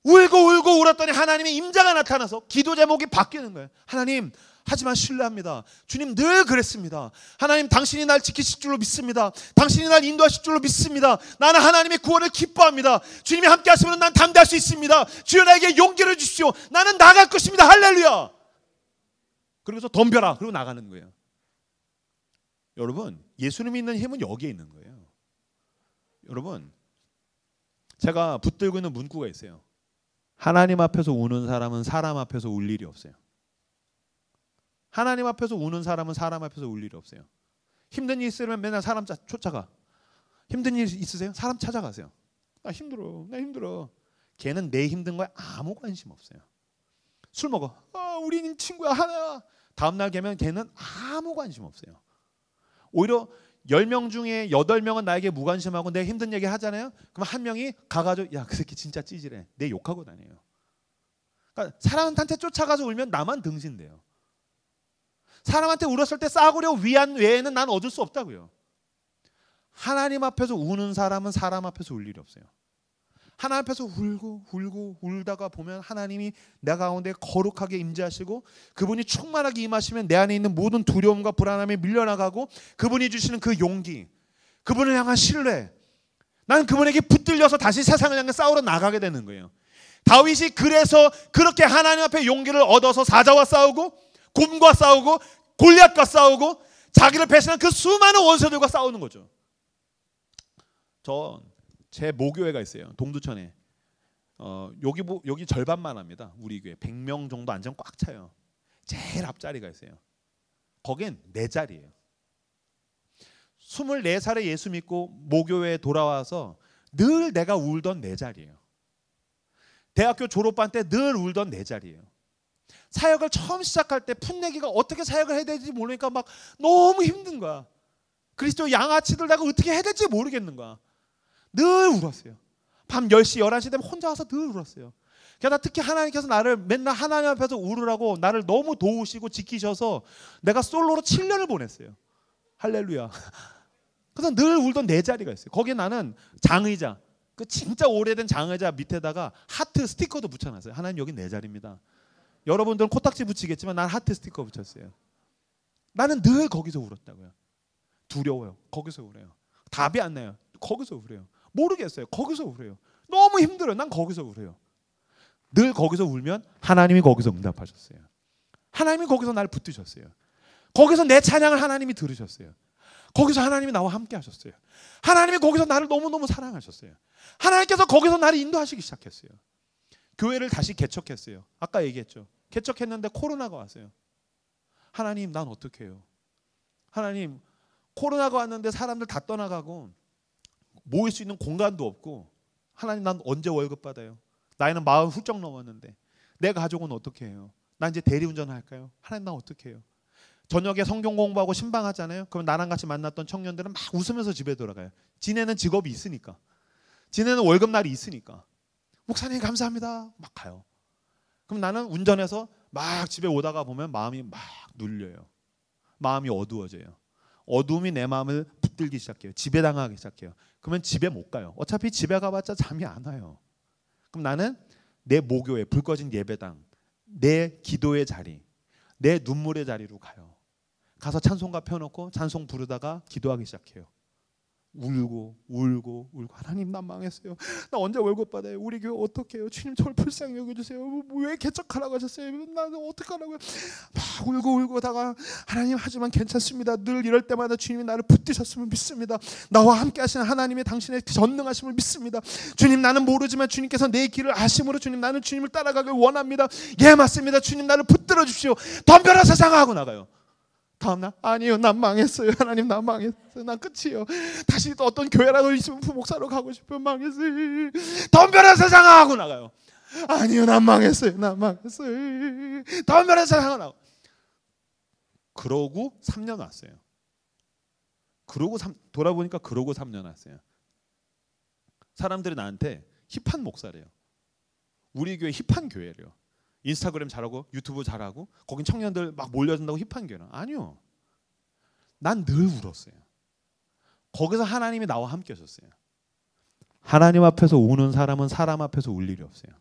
S1: 울고 울었더니 하나님의 임재가 나타나서 기도 제목이 바뀌는 거예요. 하나님, 하지만 신뢰합니다. 주님 늘 그랬습니다. 하나님, 당신이 날 지키실 줄로 믿습니다. 당신이 날 인도하실 줄로 믿습니다. 나는 하나님의 구원을 기뻐합니다. 주님이 함께 하시면 난 담대할 수 있습니다. 주여, 나에게 용기를 주십시오. 나는 나갈 것입니다. 할렐루야. 그러면서 덤벼라. 그리고 나가는 거예요. 여러분, 예수님이 있는 힘은 여기에 있는 거예요. 여러분, 제가 붙들고 있는 문구가 있어요. 하나님 앞에서 우는 사람은 사람 앞에서 울 일이 없어요. 하나님 앞에서 우는 사람은 사람 앞에서 울 일이 없어요. 힘든 일 있으면 맨날 사람 쫓아가. 힘든 일 있으세요? 사람 찾아가세요. 나 힘들어. 걔는 내 힘든 거에 아무 관심 없어요. 술 먹어. 우리 친구야 하나야. 다음날 걔는 아무 관심 없어요. 오히려 10명 중에 8명은 나에게 무관심하고 내 힘든 얘기 하잖아요. 그럼 한 명이 가가지고, 야, 그 새끼 진짜 찌질해. 내 욕하고 다녀요. 그러니까 사람한테 쫓아가서 울면 나만 등신돼요. 사람한테 울었을 때 싸구려 위안 외에는 난 얻을 수 없다고요. 하나님 앞에서 우는 사람은 사람 앞에서 울 일이 없어요. 하나님 앞에서 울고 울다가 보면 하나님이 내 가운데 거룩하게 임재하시고 그분이 충만하게 임하시면 내 안에 있는 모든 두려움과 불안함이 밀려나가고 그분이 주시는 그 용기, 그분을 향한 신뢰, 나는 그분에게 붙들려서 다시 세상을 향해 싸우러 나가게 되는 거예요. 다윗이 그래서 그렇게 하나님 앞에 용기를 얻어서 사자와 싸우고 곰과 싸우고 골리앗과 싸우고 자기를 배신한 그 수많은 원수들과 싸우는 거죠. 제 모교회가 있어요. 동두천에. 여기 절반만 합니다. 우리 교회 100명 정도 앉으면 꽉 차요. 제일 앞자리가 있어요. 거긴 내 자리예요. 24살에 예수 믿고 모교회에 돌아와서 늘 내가 울던 내 자리예요. 대학교 졸업반 때 늘 울던 내 자리예요. 사역을 처음 시작할 때 풋내기가 어떻게 사역을 해야 될지 모르니까 막 너무 힘든 거야. 그리스도 양아치들 내가 어떻게 해야 될지 모르겠는 거야. 늘 울었어요. 밤 10시, 11시 되면 혼자 와서 늘 울었어요. 게다가 특히 하나님께서 나를 맨날 하나님 앞에서 울으라고 나를 너무 도우시고 지키셔서 내가 솔로로 7년을 보냈어요. 할렐루야. 그래서 늘 울던 내 자리가 있어요. 거기에 나는 장의자, 그 진짜 오래된 장의자 밑에다가 하트 스티커도 붙여놨어요. 하나님 여기 내 자리입니다. 여러분들은 코딱지 붙이겠지만 난 하트 스티커 붙였어요. 나는 늘 거기서 울었다고요. 두려워요. 거기서 울어요. 답이 안 나요. 거기서 울어요. 모르겠어요. 거기서 울어요. 너무 힘들어요. 난 거기서 울어요. 늘 거기서 울면 하나님이 거기서 응답하셨어요. 하나님이 거기서 나를 붙드셨어요. 거기서 내 찬양을 하나님이 들으셨어요. 거기서 하나님이 나와 함께 하셨어요. 하나님이 거기서 나를 너무너무 사랑하셨어요. 하나님께서 거기서 나를 인도하시기 시작했어요. 교회를 다시 개척했어요. 아까 얘기했죠. 개척했는데 코로나가 왔어요. 하나님 난 어떻게 해요? 하나님 코로나가 왔는데 사람들 다 떠나가고 모일 수 있는 공간도 없고 하나님 난 언제 월급 받아요? 나이는 40 훌쩍 넘었는데 내 가족은 어떻게 해요? 난 이제 대리운전 할까요? 하나님 난 어떻게 해요? 저녁에 성경 공부하고 신방하잖아요. 그럼 나랑 같이 만났던 청년들은 막 웃으면서 집에 돌아가요. 지네는 직업이 있으니까. 지네는 월급날이 있으니까. 목사님 감사합니다. 막 가요. 그럼 나는 운전해서 막 집에 오다가 보면 마음이 막 눌려요. 마음이 어두워져요. 어둠이 내 마음을 붙들기 시작해요. 지배당하기 시작해요. 그러면 집에 못 가요. 어차피 집에 가봤자 잠이 안 와요. 그럼 나는 내 모교회, 불 꺼진 예배당, 내 기도의 자리, 내 눈물의 자리로 가요. 가서 찬송가 펴놓고 찬송 부르다가 기도하기 시작해요. 울고 하나님 난 망했어요. 나 언제 월급 받아요? 우리 교회 어떻게 해요? 주님 저를 불쌍히 여겨주세요. 왜 개척하라고 하셨어요? 나는 어떡하라고요? 막 울고다가 하나님 하지만 괜찮습니다. 늘 이럴 때마다 주님이 나를 붙드셨음을 믿습니다. 나와 함께 하시는 하나님의 당신의 전능하심을 믿습니다. 주님 나는 모르지만 주님께서 내 길을 아심으로 주님 나는 주님을 따라가길 원합니다. 예 맞습니다. 주님 나를 붙들어 주십시오. 덤벼라 세상아 하고 나가요. 다음날 아니요 난 망했어요. 하나님 난 망했어요. 난 끝이에요. 다시 또 어떤 교회라도 있으면 부목사로 가고 싶어요. 망했어요. 덤벼라 세상아 하고 나가요. 아니요 난 망했어요. 난 망했어요. 덤벼라 세상아 나가요. 그러고 3년 왔어요. 돌아보니까 그러고 3년 왔어요. 사람들이 나한테 힙한 목사래요. 우리 교회 힙한 교회래요. 인스타그램 잘하고 유튜브 잘하고 거긴 청년들 막 몰려든다고 힙한 교회는 아니요. 난 늘 울었어요. 거기서 하나님이 나와 함께 하셨어요. 하나님 앞에서 우는 사람은 사람 앞에서 울 일이 없어요.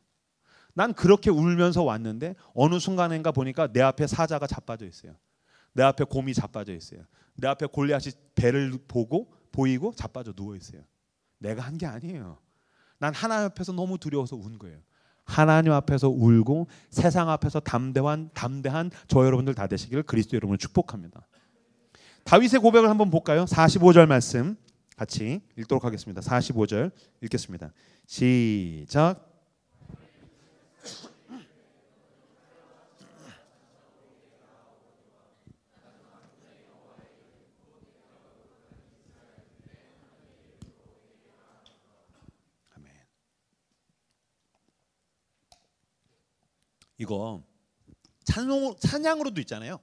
S1: 난 그렇게 울면서 왔는데 어느 순간인가 보니까 내 앞에 사자가 자빠져 있어요. 내 앞에 곰이 자빠져 있어요. 내 앞에 골리앗이 배를 보이고 자빠져 누워 있어요. 내가 한 게 아니에요. 난 하나님 앞에서 너무 두려워서 운 거예요. 하나님 앞에서 울고 세상 앞에서 담대한 저 여러분들 다 되시기를 그리스도 여러분을 축복합니다. 다윗의 고백을 한번 볼까요? 45절 말씀 같이 읽도록 하겠습니다. 45절 읽겠습니다. 시작. 이거 찬양으로도 있잖아요.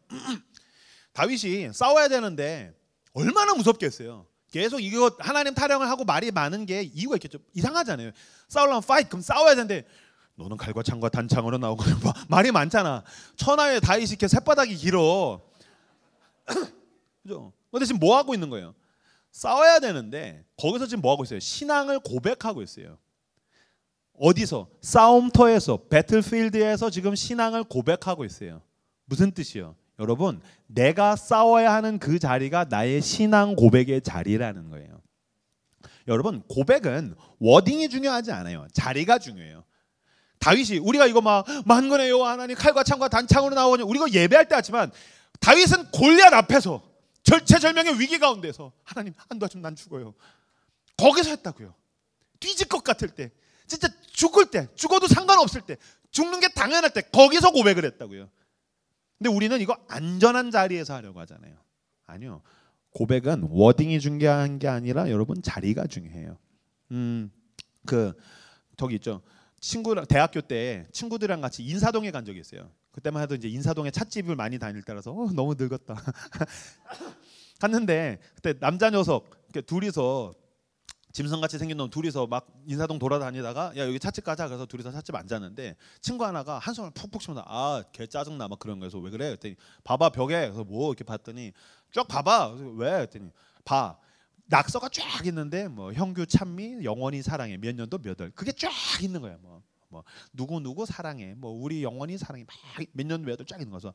S1: 다윗이 싸워야 되는데 얼마나 무섭겠어요. 계속 이거 하나님 타령을 하고 말이 많은 게 이유가 있겠죠. 이상하잖아요. 싸우려면 fight 그럼 싸워야 되는데 너는 칼과 창과 단창으로 나오고 말이 많잖아. 천하의 다윗이 이렇게 새바닥이 길어. 그죠? 근데 지금 뭐 하고 있는 거예요? 싸워야 되는데 거기서 지금 뭐 하고 있어요? 신앙을 고백하고 있어요. 어디서? 싸움터에서, 배틀필드에서 지금 신앙을 고백하고 있어요. 무슨 뜻이요? 여러분, 내가 싸워야 하는 그 자리가 나의 신앙 고백의 자리라는 거예요. 여러분, 고백은 워딩이 중요하지 않아요. 자리가 중요해요. 다윗이 우리가 이거 막 만군의 여호와 하나님 칼과 창과 단창으로 나오냐 우리가 예배할 때 하지만 다윗은 골리앗 앞에서 절체절명의 위기 가운데서 하나님 안 도와주면 난 죽어요. 거기서 했다고요. 뒤질 것 같을 때, 진짜 죽을 때, 죽어도 상관없을 때, 죽는 게 당연할 때 거기서 고백을 했다고요. 근데 우리는 이거 안전한 자리에서 하려고 하잖아요. 아니요. 고백은 워딩이 중요한 게 아니라 여러분 자리가 중요해요. 저기 있죠. 친구랑 대학교 때 친구들이랑 같이 인사동에 간 적이 있어요. 그때만 해도 이제 인사동에 찻집을 많이 다닐 때라서 너무 늙었다. 갔는데 그때 남자 녀석 둘이서 짐승같이 생긴 놈 둘이서 막 인사동 돌아다니다가 야 여기 찻집 가자 그래서 둘이서 찻집 앉았는데 친구 하나가 한숨을 푹푹 쉬면서 개 짜증나 막 그런 거여서 왜 그래? 그랬더니 봐봐 벽에 그래서 뭐 이렇게 봤더니 쭉 봐봐. 그래서 왜? 그랬더니 봐 낙서가 쫙 있는데 뭐 형규 찬미 영원히 사랑해 몇 년도 몇 월 그게 쫙 있는 거야. 뭐 누구 사랑해 뭐 우리 영원히 사랑해 막 몇 년도 몇 월 쫙 있는 거서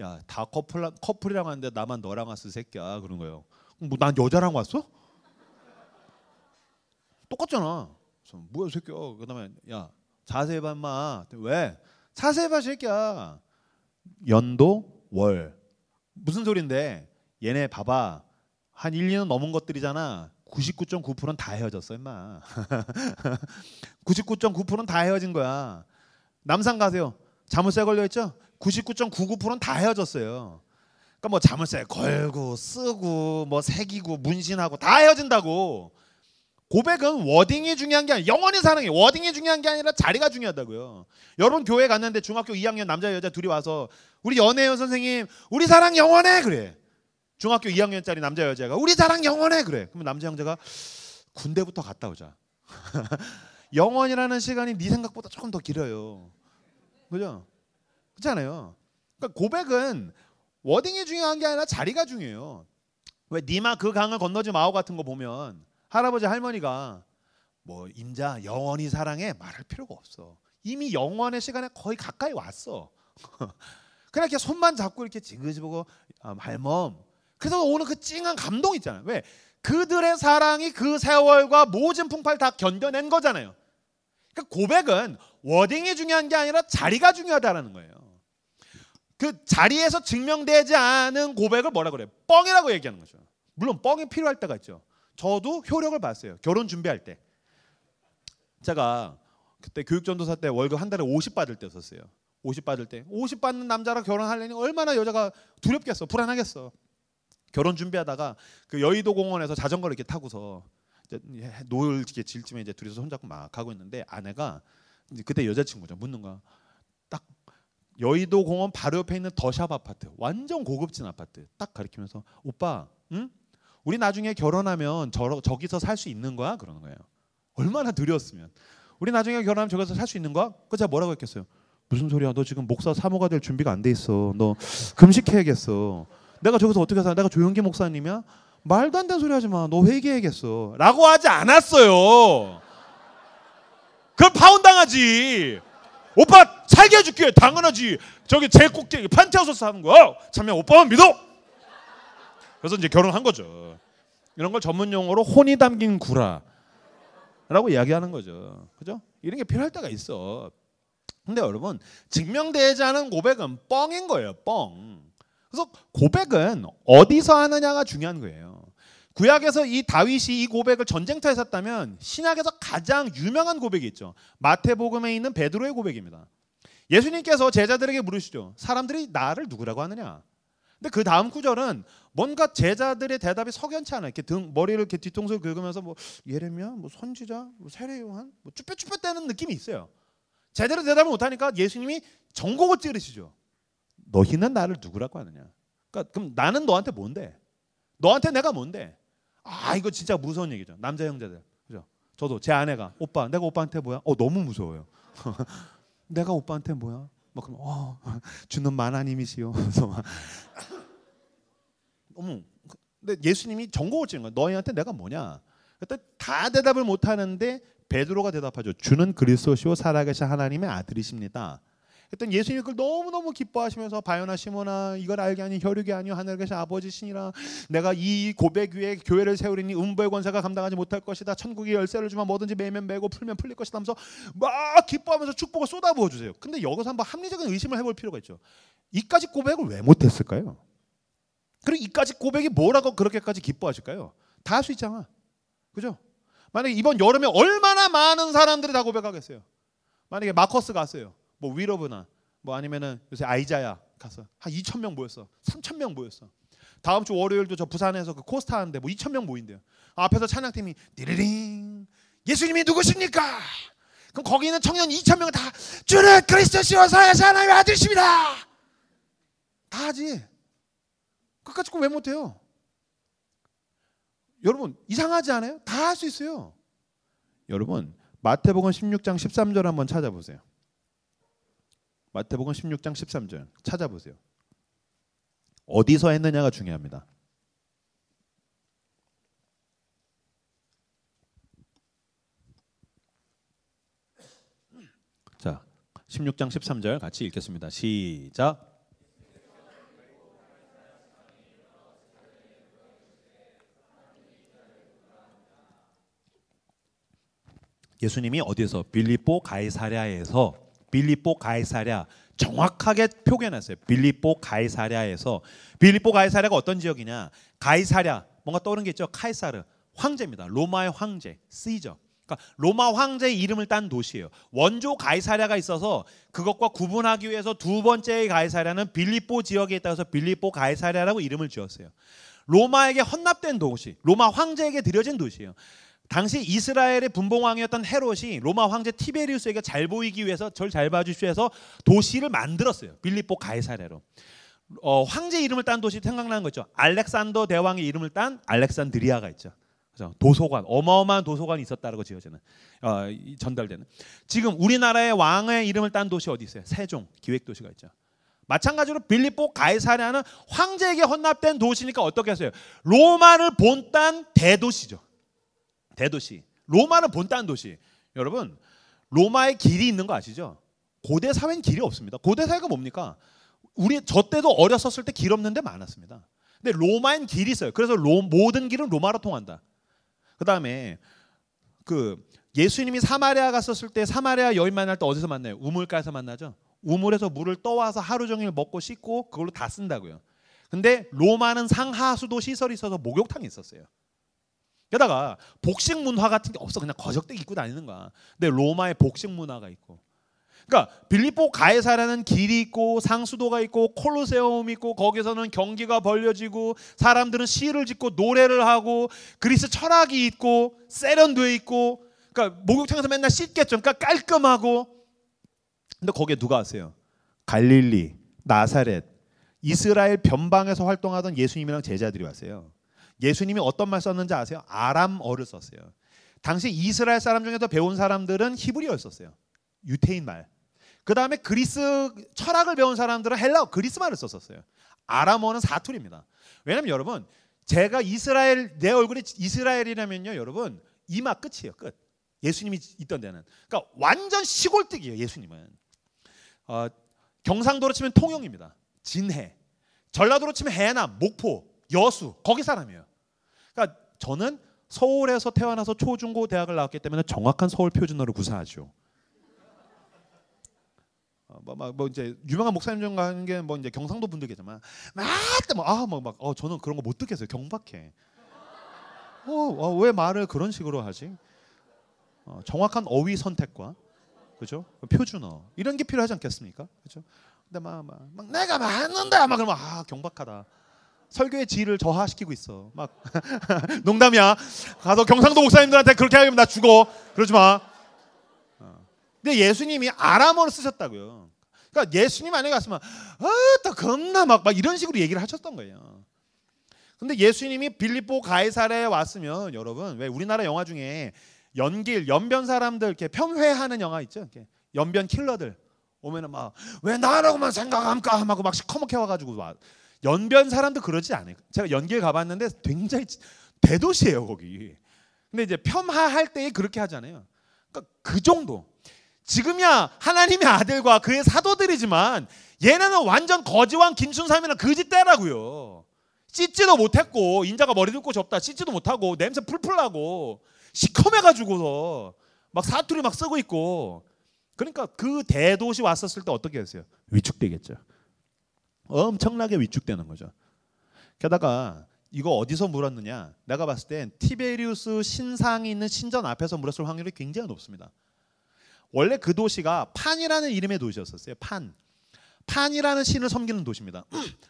S1: 야 다 커플이랑 왔는데 나만 너랑 왔어 새끼야 그런 거예요. 뭐 난 여자랑 왔어? 똑같잖아. 그래서 뭐야 새끼야. 그다음에 야 자세히 봐 인마. 왜? 자세히 봐 새끼야. 연도 월 무슨 소린데 얘네 봐봐 한 1, 2년 넘은 것들이잖아. 99.9%는 다 헤어졌어 임마. 99.9%는 다 헤어진 거야. 남산 가세요. 자물쇠 걸려있죠? 99.99%는 다 헤어졌어요. 그러니까 뭐 자물쇠 걸고 쓰고 뭐 새기고 문신하고 다 헤어진다고. 고백은 워딩이 중요한 게 아니라 영원히 사랑해. 워딩이 중요한 게 아니라 자리가 중요하다고요. 여러분 교회 갔는데 중학교 2학년 남자 여자 둘이 와서 우리 연애요 선생님 우리 사랑 영원해 그래. 중학교 2학년짜리 남자 여자가 우리 사랑 영원해 그래. 그러면 남자 형제가 군대부터 갔다 오자. 영원이라는 시간이 네 생각보다 조금 더 길어요. 그죠? 그렇잖아요. 그러니까 고백은 워딩이 중요한 게 아니라 자리가 중요해요. 왜 니마 그 강을 건너지 마오 같은 거 보면 할아버지 할머니가 뭐 임자 영원히 사랑해 말할 필요가 없어. 이미 영원의 시간에 거의 가까이 왔어. 그냥 이렇게 손만 잡고 이렇게 지그지그고 할멈. 그래서 오늘 그 찡한 감동 있잖아요. 왜? 그들의 사랑이 그 세월과 모진 풍파를 다 견뎌낸 거잖아요. 그러니까 고백은 워딩이 중요한 게 아니라 자리가 중요하다라는 거예요. 그 자리에서 증명되지 않은 고백을 뭐라 그래요? 뻥이라고 얘기하는 거죠. 물론 뻥이 필요할 때가 있죠. 저도 효력을 봤어요. 결혼 준비할 때. 제가 그때 교육전도사 때 월급 한 달에 50 받을 때였어요. 50 받을 때. 50 받는 남자랑 결혼하려니 얼마나 여자가 두렵겠어. 불안하겠어. 결혼 준비하다가 그 여의도 공원에서 자전거를 이렇게 타고서 노을 질쯤에 이제 둘이서 손잡고 막 가고 있는데 아내가 이제 그때 여자친구죠. 묻는 거야. 딱 여의도 공원 바로 옆에 있는 더샵 아파트. 완전 고급진 아파트. 딱 가리키면서 오빠, 응? 우리 나중에 결혼하면 저기서 살 수 있는 거야? 그러는 거예요. 얼마나 두려웠으면. 우리 나중에 결혼하면 저기서 살 수 있는 거야? 그 제가 뭐라고 했겠어요? 무슨 소리야? 너 지금 목사 사모가 될 준비가 안 돼 있어. 너 금식해야겠어. 내가 저기서 어떻게 살아? 내가 조영기 목사님이야? 말도 안 되는 소리 하지 마. 너 회개해야겠어. 라고 하지 않았어요. 그걸 파혼당하지. 오빠 살게 해줄게. 당연하지. 저기 제일 꼭대기 판테호스 사는 거야. 참여 오빠만 믿어. 그래서 이제 결혼한 거죠. 이런 걸 전문 용어로 혼이 담긴 구라라고 이야기하는 거죠. 그죠? 이런 게 필요할 때가 있어. 근데 여러분 증명되지 않은 고백은 뻥인 거예요. 뻥. 그래서 고백은 어디서 하느냐가 중요한 거예요. 구약에서 이 다윗이 이 고백을 전쟁터에서 했다면 신약에서 가장 유명한 고백이 있죠. 마태복음에 있는 베드로의 고백입니다. 예수님께서 제자들에게 물으시죠. 사람들이 나를 누구라고 하느냐? 근데 그 다음 구절은 뭔가 제자들의 대답이 석연치 않아요. 이렇게 머리를 이렇게 뒤통수를 긁으면서 뭐 예레미야, 뭐 선지자, 뭐 세례 요한, 뭐 쭈뼛쭈뼛대는 느낌이 있어요. 제대로 대답을 못하니까 예수님이 전곡을 찌르시죠. 너희는 나를 누구라고 하느냐? 그러니까 그럼 나는 너한테 뭔데? 너한테 내가 뭔데? 아 이거 진짜 무서운 얘기죠. 남자 형제들, 그죠? 저도 제 아내가 오빠, 내가 오빠한테 뭐야? 너무 무서워요. 내가 오빠한테 뭐야? 막 그럼 주는 만하님이시요. 그래서 막 근데 예수님이 전곡을 찌는 거예요. 너희한테 내가 뭐냐? 그때 다 대답을 못 하는데 베드로가 대답하죠. 주는 그리스도시요 살아계신 하나님의 아들이십니다. 그랬더니 예수님이 그걸 너무너무 기뻐하시면서 바요나 시몬아 이걸 알게 하니 혈육이 아니요 하늘에 계신 아버지시니라. 내가 이 고백 위에 교회를 세우리니 음부의 권세가 감당하지 못할 것이다. 천국의 열쇠를 주면 뭐든지 매면 매고 풀면 풀릴 것이다 하면서 막 기뻐하면서 축복을 쏟아부어 주세요. 근데 여기서 한번 합리적인 의심을 해볼 필요가 있죠. 이까지 고백을 왜 못했을까요? 그리고 이까지 고백이 뭐라고 그렇게까지 기뻐하실까요? 다 할 수 있잖아. 그죠? 만약에 이번 여름에 얼마나 많은 사람들이 다 고백하겠어요. 만약에 마커스 갔어요. 뭐 위러브나 뭐 아니면은 요새 아이자야 가서 한 2,000명 모였어. 3,000명 모였어. 다음 주 월요일도 저 부산에서 그 코스타 하는데 뭐 2,000명 모인대요. 앞에서 찬양팀이 띠리링 예수님이 누구십니까? 그럼 거기 있는 청년 2,000명은 다 주는 그리스도시요 살아계신 하나님의 아들이십니다. 다 하지. 끝까지 왜 못해요? 여러분 이상하지 않아요? 다 할 수 있어요. 여러분 마태복음 16장 13절 한번 찾아보세요. 마태복음 16장 13절 찾아보세요. 어디서 했느냐가 중요합니다. 자, 16장 13절 같이 읽겠습니다. 시작. 예수님이 어디에서? 빌립보 가이사랴에서. 빌립보 가이사랴 정확하게 표현했어요. 빌립보 가이사랴에서. 빌립보 가이사랴가 어떤 지역이냐? 가이사랴 뭔가 떠오르는 게 있죠. 카이사르 황제입니다. 로마의 황제 시저. 그러니까 로마 황제의 이름을 딴 도시예요. 원조 가이사랴가 있어서 그것과 구분하기 위해서 두 번째의 가이사랴는 빌립보 지역에 있다고 해서 빌립보 가이사랴라고 이름을 지었어요. 로마에게 헌납된 도시, 로마 황제에게 드려진 도시예요. 당시 이스라엘의 분봉왕이었던 헤롯이 로마 황제 티베리우스에게 잘 보이기 위해서 절 잘 봐주십시오 해서 도시를 만들었어요. 빌립보 가이사랴로. 황제 이름을 딴 도시 생각나는 거 있죠. 알렉산더 대왕의 이름을 딴 알렉산드리아가 있죠. 그렇죠? 도서관, 어마어마한 도서관이 있었다고 지어지는 전달되는. 지금 우리나라의 왕의 이름을 딴 도시 어디 있어요? 세종 기획도시가 있죠. 마찬가지로 빌립보 가이사랴는 황제에게 헌납된 도시니까 어떻게 했어요? 로마를 본딴 대도시죠. 대도시. 로마는 본딴 도시. 여러분 로마의 길이 있는 거 아시죠? 고대 사회는 길이 없습니다. 고대 사회가 뭡니까? 저 때도 어렸었을 때 길 없는 데 많았습니다. 근데 로마엔 길이 있어요. 그래서 모든 길은 로마로 통한다. 그 다음에 예수님이 사마리아 갔었을 때 사마리아 여인 만날 때 어디서 만나요? 우물가에서 만나죠. 우물에서 물을 떠와서 하루 종일 먹고 씻고 그걸로 다 쓴다고요. 근데 로마는 상하수도 시설이 있어서 목욕탕이 있었어요. 게다가 복식 문화 같은 게 없어. 그냥 거적대기 입고 다니는 거야. 근데 로마에 복식 문화가 있고. 그러니까 빌립보 가이사랴는 길이 있고 상수도가 있고 콜로세움이 있고 거기서는 경기가 벌려지고 사람들은 시를 짓고 노래를 하고 그리스 철학이 있고 세련돼 있고 그러니까 목욕탕에서 맨날 씻겠죠. 그러니까 깔끔하고. 근데 거기에 누가 왔어요? 갈릴리, 나사렛, 이스라엘 변방에서 활동하던 예수님이랑 제자들이 왔어요. 예수님이 어떤 말 썼는지 아세요? 아람어를 썼어요. 당시 이스라엘 사람 중에서 배운 사람들은 히브리어를 썼어요. 유태인 말. 그 다음에 그리스 철학을 배운 사람들은 헬라어 그리스 말을 썼었어요. 아람어는 사투리입니다. 왜냐면 여러분 제가 내 얼굴이 이스라엘이라면요 여러분 이마 끝이에요. 끝. 예수님이 있던 데는. 그러니까 완전 시골뜨기예요. 예수님은. 경상도로 치면 통영입니다. 진해. 전라도로 치면 해남, 목포, 여수 거기 사람이에요. 그러니까 저는 서울에서 태어나서 초중고 대학을 나왔기 때문에 정확한 서울 표준어를 구사하죠. 뭐 이제 유명한 목사님 중 가는 게 뭐 이제 경상도 분들이겠지만 저는 그런 거 못 듣겠어요. 경박해. 왜 말을 그런 식으로 하지? 정확한 어휘 선택과 그죠? 표준어 이런 게 필요하지 않겠습니까? 그죠? 근데 막 내가 맞는다 막 그러면 경박하다. 설교의 질을 저하시키고 있어. 막 농담이야. 가서 경상도 목사님들한테 그렇게 하면 나 죽어. 그러지 마. 근데 예수님이 아람어를 쓰셨다고요. 그러니까 예수님 안에 갔으면 또 겁나 막 이런 식으로 얘기를 하셨던 거예요. 근데 예수님이 빌립보 가이사랴에 왔으면 여러분 왜 우리나라 영화 중에 연변 사람들 이렇게 편회하는 영화 있죠? 이렇게 연변 킬러들 오면은 막 왜 나라고만 생각함까 하고 막 시커멓게 와가지고 막 연변 사람도 그러지 않아요. 제가 연길 가봤는데 굉장히 대도시예요 거기. 근데 이제 폄하할 때 그렇게 하잖아요. 그러니까 그 정도. 지금이야 하나님의 아들과 그의 사도들이지만 얘네는 완전 거지왕 김춘삼이나 그지 때라고요. 씻지도 못했고 인자가 머리 듬고 접다 씻지도 못하고 냄새 풀풀 나고 시커매가지고서 막 사투리 막 쓰고 있고. 그러니까 그 대도시 왔었을 때 어떻게 했어요? 위축되겠죠. 엄청나게 위축되는 거죠. 게다가 이거 어디서 물었느냐? 내가 봤을 땐 티베리우스 신상이 있는 신전 앞에서 물었을 확률이 굉장히 높습니다. 원래 그 도시가 판이라는 이름의 도시였었어요. 판이라는 신을 섬기는 도시입니다.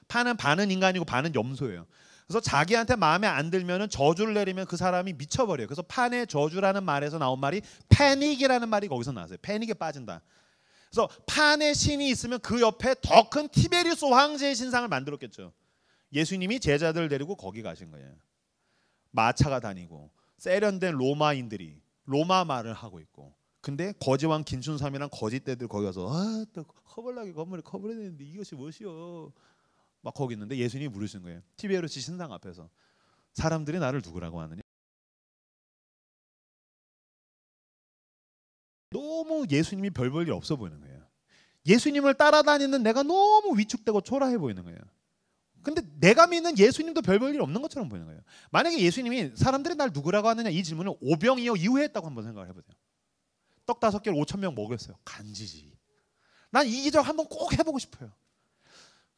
S1: 판은 반은 인간이고 반은 염소예요. 그래서 자기한테 마음에 안 들면은 저주를 내리면 그 사람이 미쳐버려요. 그래서 판의 저주라는 말에서 나온 말이 패닉이라는 말이 거기서 나왔어요. 패닉에 빠진다. 그래서 판의 신이 있으면 그 옆에 더 큰 티베리우스 황제의 신상을 만들었겠죠. 예수님이 제자들 데리고 거기 가신 거예요. 마차가 다니고 세련된 로마인들이 로마 말을 하고 있고, 근데 거지왕 긴순삼이랑 거짓대들 거기 가서 또 허벌나게 건물에 커버려야 되는데 이것이 무엇이요? 막 거기 있는데 예수님이 물으신 거예요. 티베리우스 신상 앞에서 사람들이 나를 누구라고 하느냐? 너무 예수님이 별 볼 일 없어 보이는 거예요. 예수님을 따라다니는 내가 너무 위축되고 초라해 보이는 거예요. 근데 내가 믿는 예수님도 별 볼 일 없는 것처럼 보이는 거예요. 만약에 예수님이 사람들이 날 누구라고 하느냐 이 질문을 오병이어 이후에 했다고 한번 생각을 해보세요. 떡 5개를 5,000명 먹였어요. 간지지. 난 이 기적 한번 꼭 해보고 싶어요.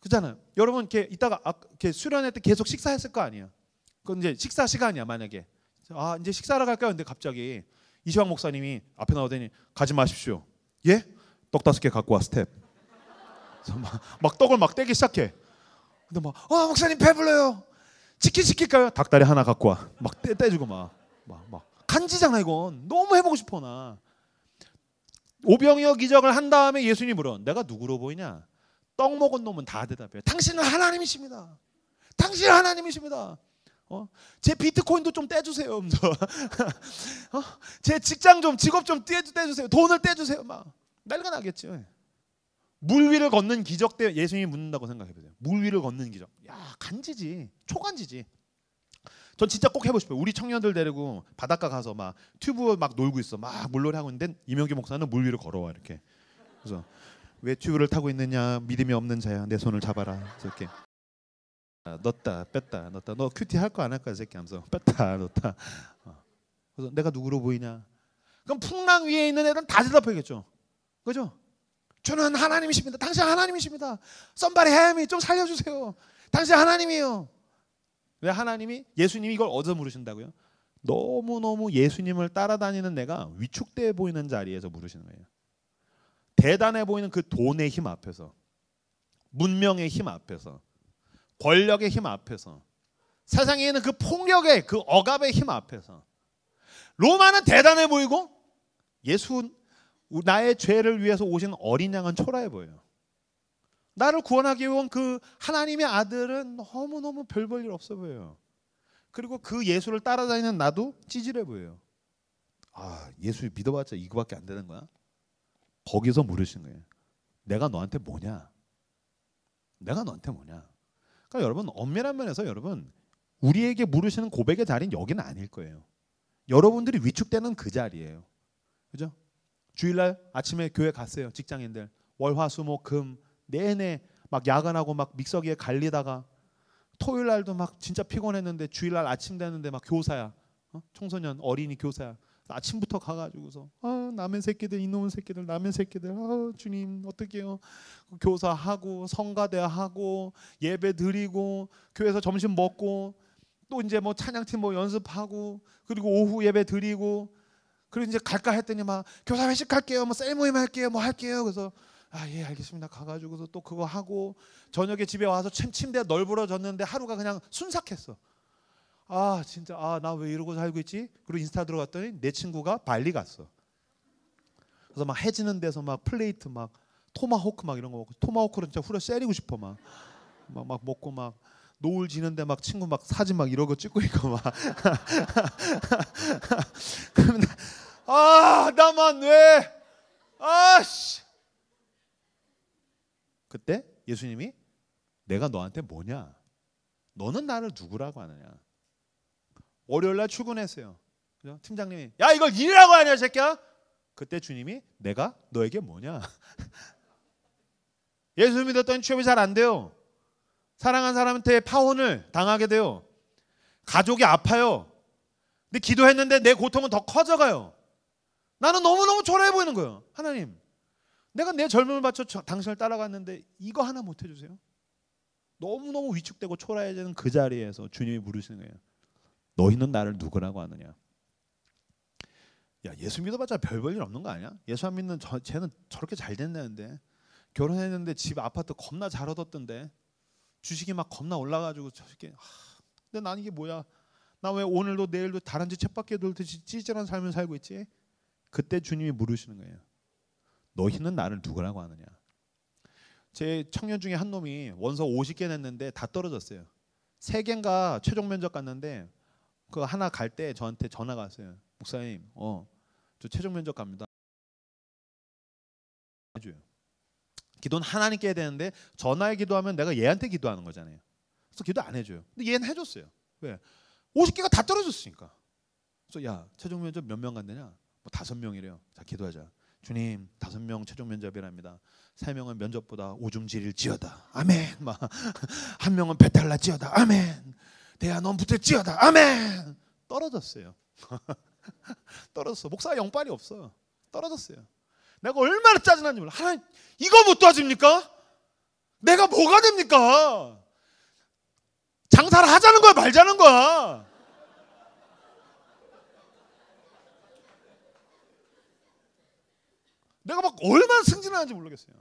S1: 그잖아요. 여러분 이렇게 이따가 이렇게 수련회 때 계속 식사했을 거 아니에요. 그건 이제 식사 시간이야. 만약에 이제 식사하러 갈까요? 근데 갑자기 이시황 목사님이 앞에 나오더니 가지 마십시오. 예? 떡 5개 갖고 와 스텝. 그래서 막 떡을 막 떼기 시작해. 근데 목사님 배불러요. 치킨 시킬까요? 닭다리 하나 갖고 와. 막 떼주고 막 간지잖아 이건. 너무 해보고 싶어 나. 오병이어 기적을 한 다음에 예수님이 물어. 내가 누구로 보이냐? 떡 먹은 놈은 다 대답해요. 당신은 하나님이십니다. 당신은 하나님이십니다. 제 비트코인도 좀 떼주세요. 제 직장 좀 직업 좀 떼주세요. 돈을 떼주세요. 막 난리가 나겠죠. 물 위를 걷는 기적 때 예수님이 묻는다고 생각해보세요. 물 위를 걷는 기적. 야 간지지. 초간지지. 전 진짜 꼭 해보고 싶어요. 우리 청년들 데리고 바닷가 가서 막 튜브 막 놀고 있어. 막 물놀이 하고 있는데 이명규 목사는 물 위를 걸어와 이렇게. 그래서 왜 튜브를 타고 있느냐? 믿음이 없는 자야. 내 손을 잡아라. 이렇게. 넣었다 뺐다 넣었다. 너 큐티 할 거 안 할 거야 새끼 하면서 뺐다 넣었다. 그래서 내가 누구로 보이냐? 그럼 풍랑 위에 있는 애들은 다 대답하겠죠. 그죠? 저는 하나님이십니다. 당신 하나님이십니다. somebody help me. 좀 살려주세요. 당신 하나님이에요. 왜 하나님이? 예수님이 이걸 어디서 물으신다고요? 너무너무 예수님을 따라다니는 내가 위축돼 보이는 자리에서 물으시는 거예요. 대단해 보이는 그 돈의 힘 앞에서, 문명의 힘 앞에서, 권력의 힘 앞에서, 세상에 있는 그 폭력의 그 억압의 힘 앞에서 로마는 대단해 보이고 나의 죄를 위해서 오신 어린 양은 초라해 보여요. 나를 구원하기 위한 그 하나님의 아들은 너무너무 별 볼 일 없어 보여요. 그리고 그 예수를 따라다니는 나도 찌질해 보여요. 예수 믿어봤자 이거밖에 안 되는 거야? 거기서 물으신 거예요. 내가 너한테 뭐냐? 내가 너한테 뭐냐? 그러니까 여러분 엄밀한 면에서 여러분 우리에게 물으시는 고백의 자리는 여기는 아닐 거예요. 여러분들이 위축되는 그 자리예요. 그죠? 주일날 아침에 교회 갔어요. 직장인들 월화수목금 내내 막 야근하고 막 믹서기에 갈리다가 토요일날도 막 진짜 피곤했는데 주일날 아침 되는데 막 교사야. 청소년 어린이 교사야. 아침부터 가가지고서 남의 새끼들 이놈의 새끼들 남의 새끼들 주님 어떡해요. 교사하고 성가대하고 예배 드리고 교회에서 점심 먹고 또 이제 뭐 찬양팀 뭐 연습하고 그리고 오후 예배 드리고 그리고 이제 갈까 했더니 막 교사 회식 할게요. 뭐 셀모임 할게요. 뭐 할게요. 그래서 예 알겠습니다. 가가지고서 또 그거 하고 저녁에 집에 와서 침대가 널브러졌는데 하루가 그냥 순삭했어. 진짜 나 왜 이러고 살고 있지? 그리고 인스타 들어갔더니 내 친구가 발리 갔어. 그래서 막 해지는 데서 막 플레이트 막 토마호크 막 이런 거 먹고 토마호크를 진짜 후려 때리고 싶어 막 먹고 막 노을 지는데 막 친구 막 사진 막 이러고 찍고 있고 막 그러면 나만 왜 그때 예수님이 내가 너한테 뭐냐? 너는 나를 누구라고 하느냐? 월요일날 출근했어요. 그죠? 팀장님이 야 이걸 일이라고 하냐 새끼야? 그때 주님이 내가 너에게 뭐냐? 예수 믿었더니 취업이 잘 안 돼요. 사랑한 사람한테 파혼을 당하게 돼요. 가족이 아파요. 근데 기도했는데 내 고통은 더 커져가요. 나는 너무너무 초라해 보이는 거예요. 하나님 내가 내 젊음을 바쳐 당신을 따라갔는데 이거 하나 못 해주세요? 너무너무 위축되고 초라해지는 그 자리에서 주님이 물으시는 거예요. 너희는 나를 누구라고 하느냐? 야, 예수 믿어봤자 별 볼 일 없는 거 아니야? 예수 안 믿는 쟤는 저렇게 잘 됐는데, 결혼했는데 집 아파트 겁나 잘 얻었던데, 주식이 막 겁나 올라가지고 저렇게. 근데 난 이게 뭐야? 나 왜 오늘도 내일도 다람쥐 쳇바퀴 돌듯이 찌질한 삶을 살고 있지? 그때 주님이 물으시는 거예요. 너희는 나를 누구라고 하느냐? 제 청년 중에 한 놈이 원서 50개 냈는데 다 떨어졌어요. 3개인가 최종 면접 갔는데 그 하나 갈 때 저한테 전화가 왔어요. 목사님, 저 최종 면접 갑니다. 해줘요. 기도는 하나님께 해야 되는데 전화에 기도하면 내가 얘한테 기도하는 거잖아요. 그래서 기도 안 해줘요. 근데 얘는 해줬어요. 왜? 50개가 다 떨어졌으니까. 그래서 야, 최종 면접 몇 명 간다냐? 뭐 5명이래요. 자, 기도하자. 주님, 5명 최종 면접이랍니다. 3명은 면접보다 오줌 지릴지어다. 아멘. 막 1명은 배탈 날지어다. 아멘. 대야 넌 붙을지어다. 아멘. 떨어졌어요. 떨어졌어. 목사가 영빨이 없어. 떨어졌어요. 내가 얼마나 짜증난지 몰라. 하나님, 이거 못 도와줍니까? 내가 뭐가 됩니까? 장사를 하자는 거야, 말자는 거야? 내가 막 얼마나 승진하는지 모르겠어요.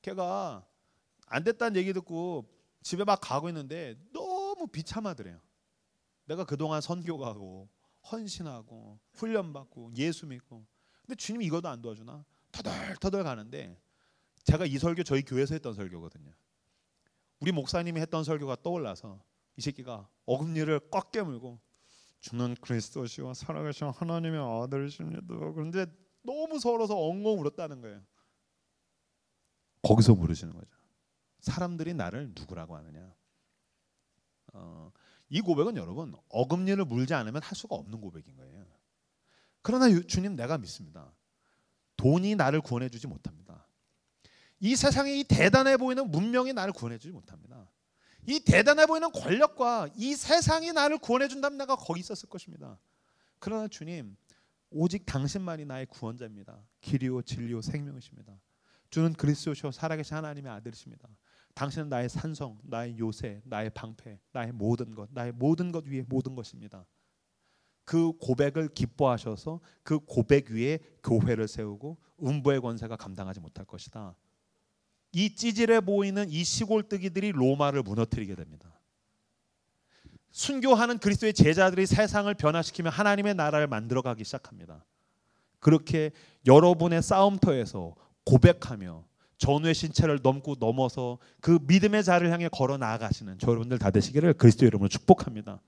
S1: 걔가 안 됐다는 얘기 듣고 집에 막 가고 있는데 너무 비참하더래요. 내가 그동안 선교 가고 헌신하고 훈련받고 예수 믿고, 근데 주님이 이것도 안 도와주나? 터덜터덜 가는데, 제가 이 설교 저희 교회에서 했던 설교거든요. 우리 목사님이 했던 설교가 떠올라서 이 새끼가 어금니를 꽉 깨물고 주는 그리스도시와 살아계신 하나님의 아들이십니다. 그런데 너무 서러서 엉엉 울었다는 거예요. 거기서 물으시는 거죠. 사람들이 나를 누구라고 하느냐? 이 고백은 여러분 어금니를 물지 않으면 할 수가 없는 고백인 거예요. 그러나 주님, 내가 믿습니다. 돈이 나를 구원해 주지 못합니다. 이 세상에 이 대단해 보이는 문명이 나를 구원해 주지 못합니다. 이 대단해 보이는 권력과 이 세상이 나를 구원해 준다면 내가 거기 있었을 것입니다. 그러나 주님, 오직 당신만이 나의 구원자입니다. 길이요 진리요 생명이십니다. 주는 그리스도시요 살아계신 하나님의 아들이십니다. 당신은 나의 산성, 나의 요새, 나의 방패, 나의 모든 것, 나의 모든 것 위에 모든 것입니다. 그 고백을 기뻐하셔서 그 고백 위에 교회를 세우고 음부의 권세가 감당하지 못할 것이다. 이 찌질해 보이는 이 시골뜨기들이 로마를 무너뜨리게 됩니다. 순교하는 그리스도의 제자들이 세상을 변화시키며 하나님의 나라를 만들어가기 시작합니다. 그렇게 여러분의 싸움터에서 고백하며 전우의 신체를 넘어서 그 믿음의 자리를 향해 걸어 나아가시는 저 여러분들 다 되시기를 그리스도의 이름으로 축복합니다.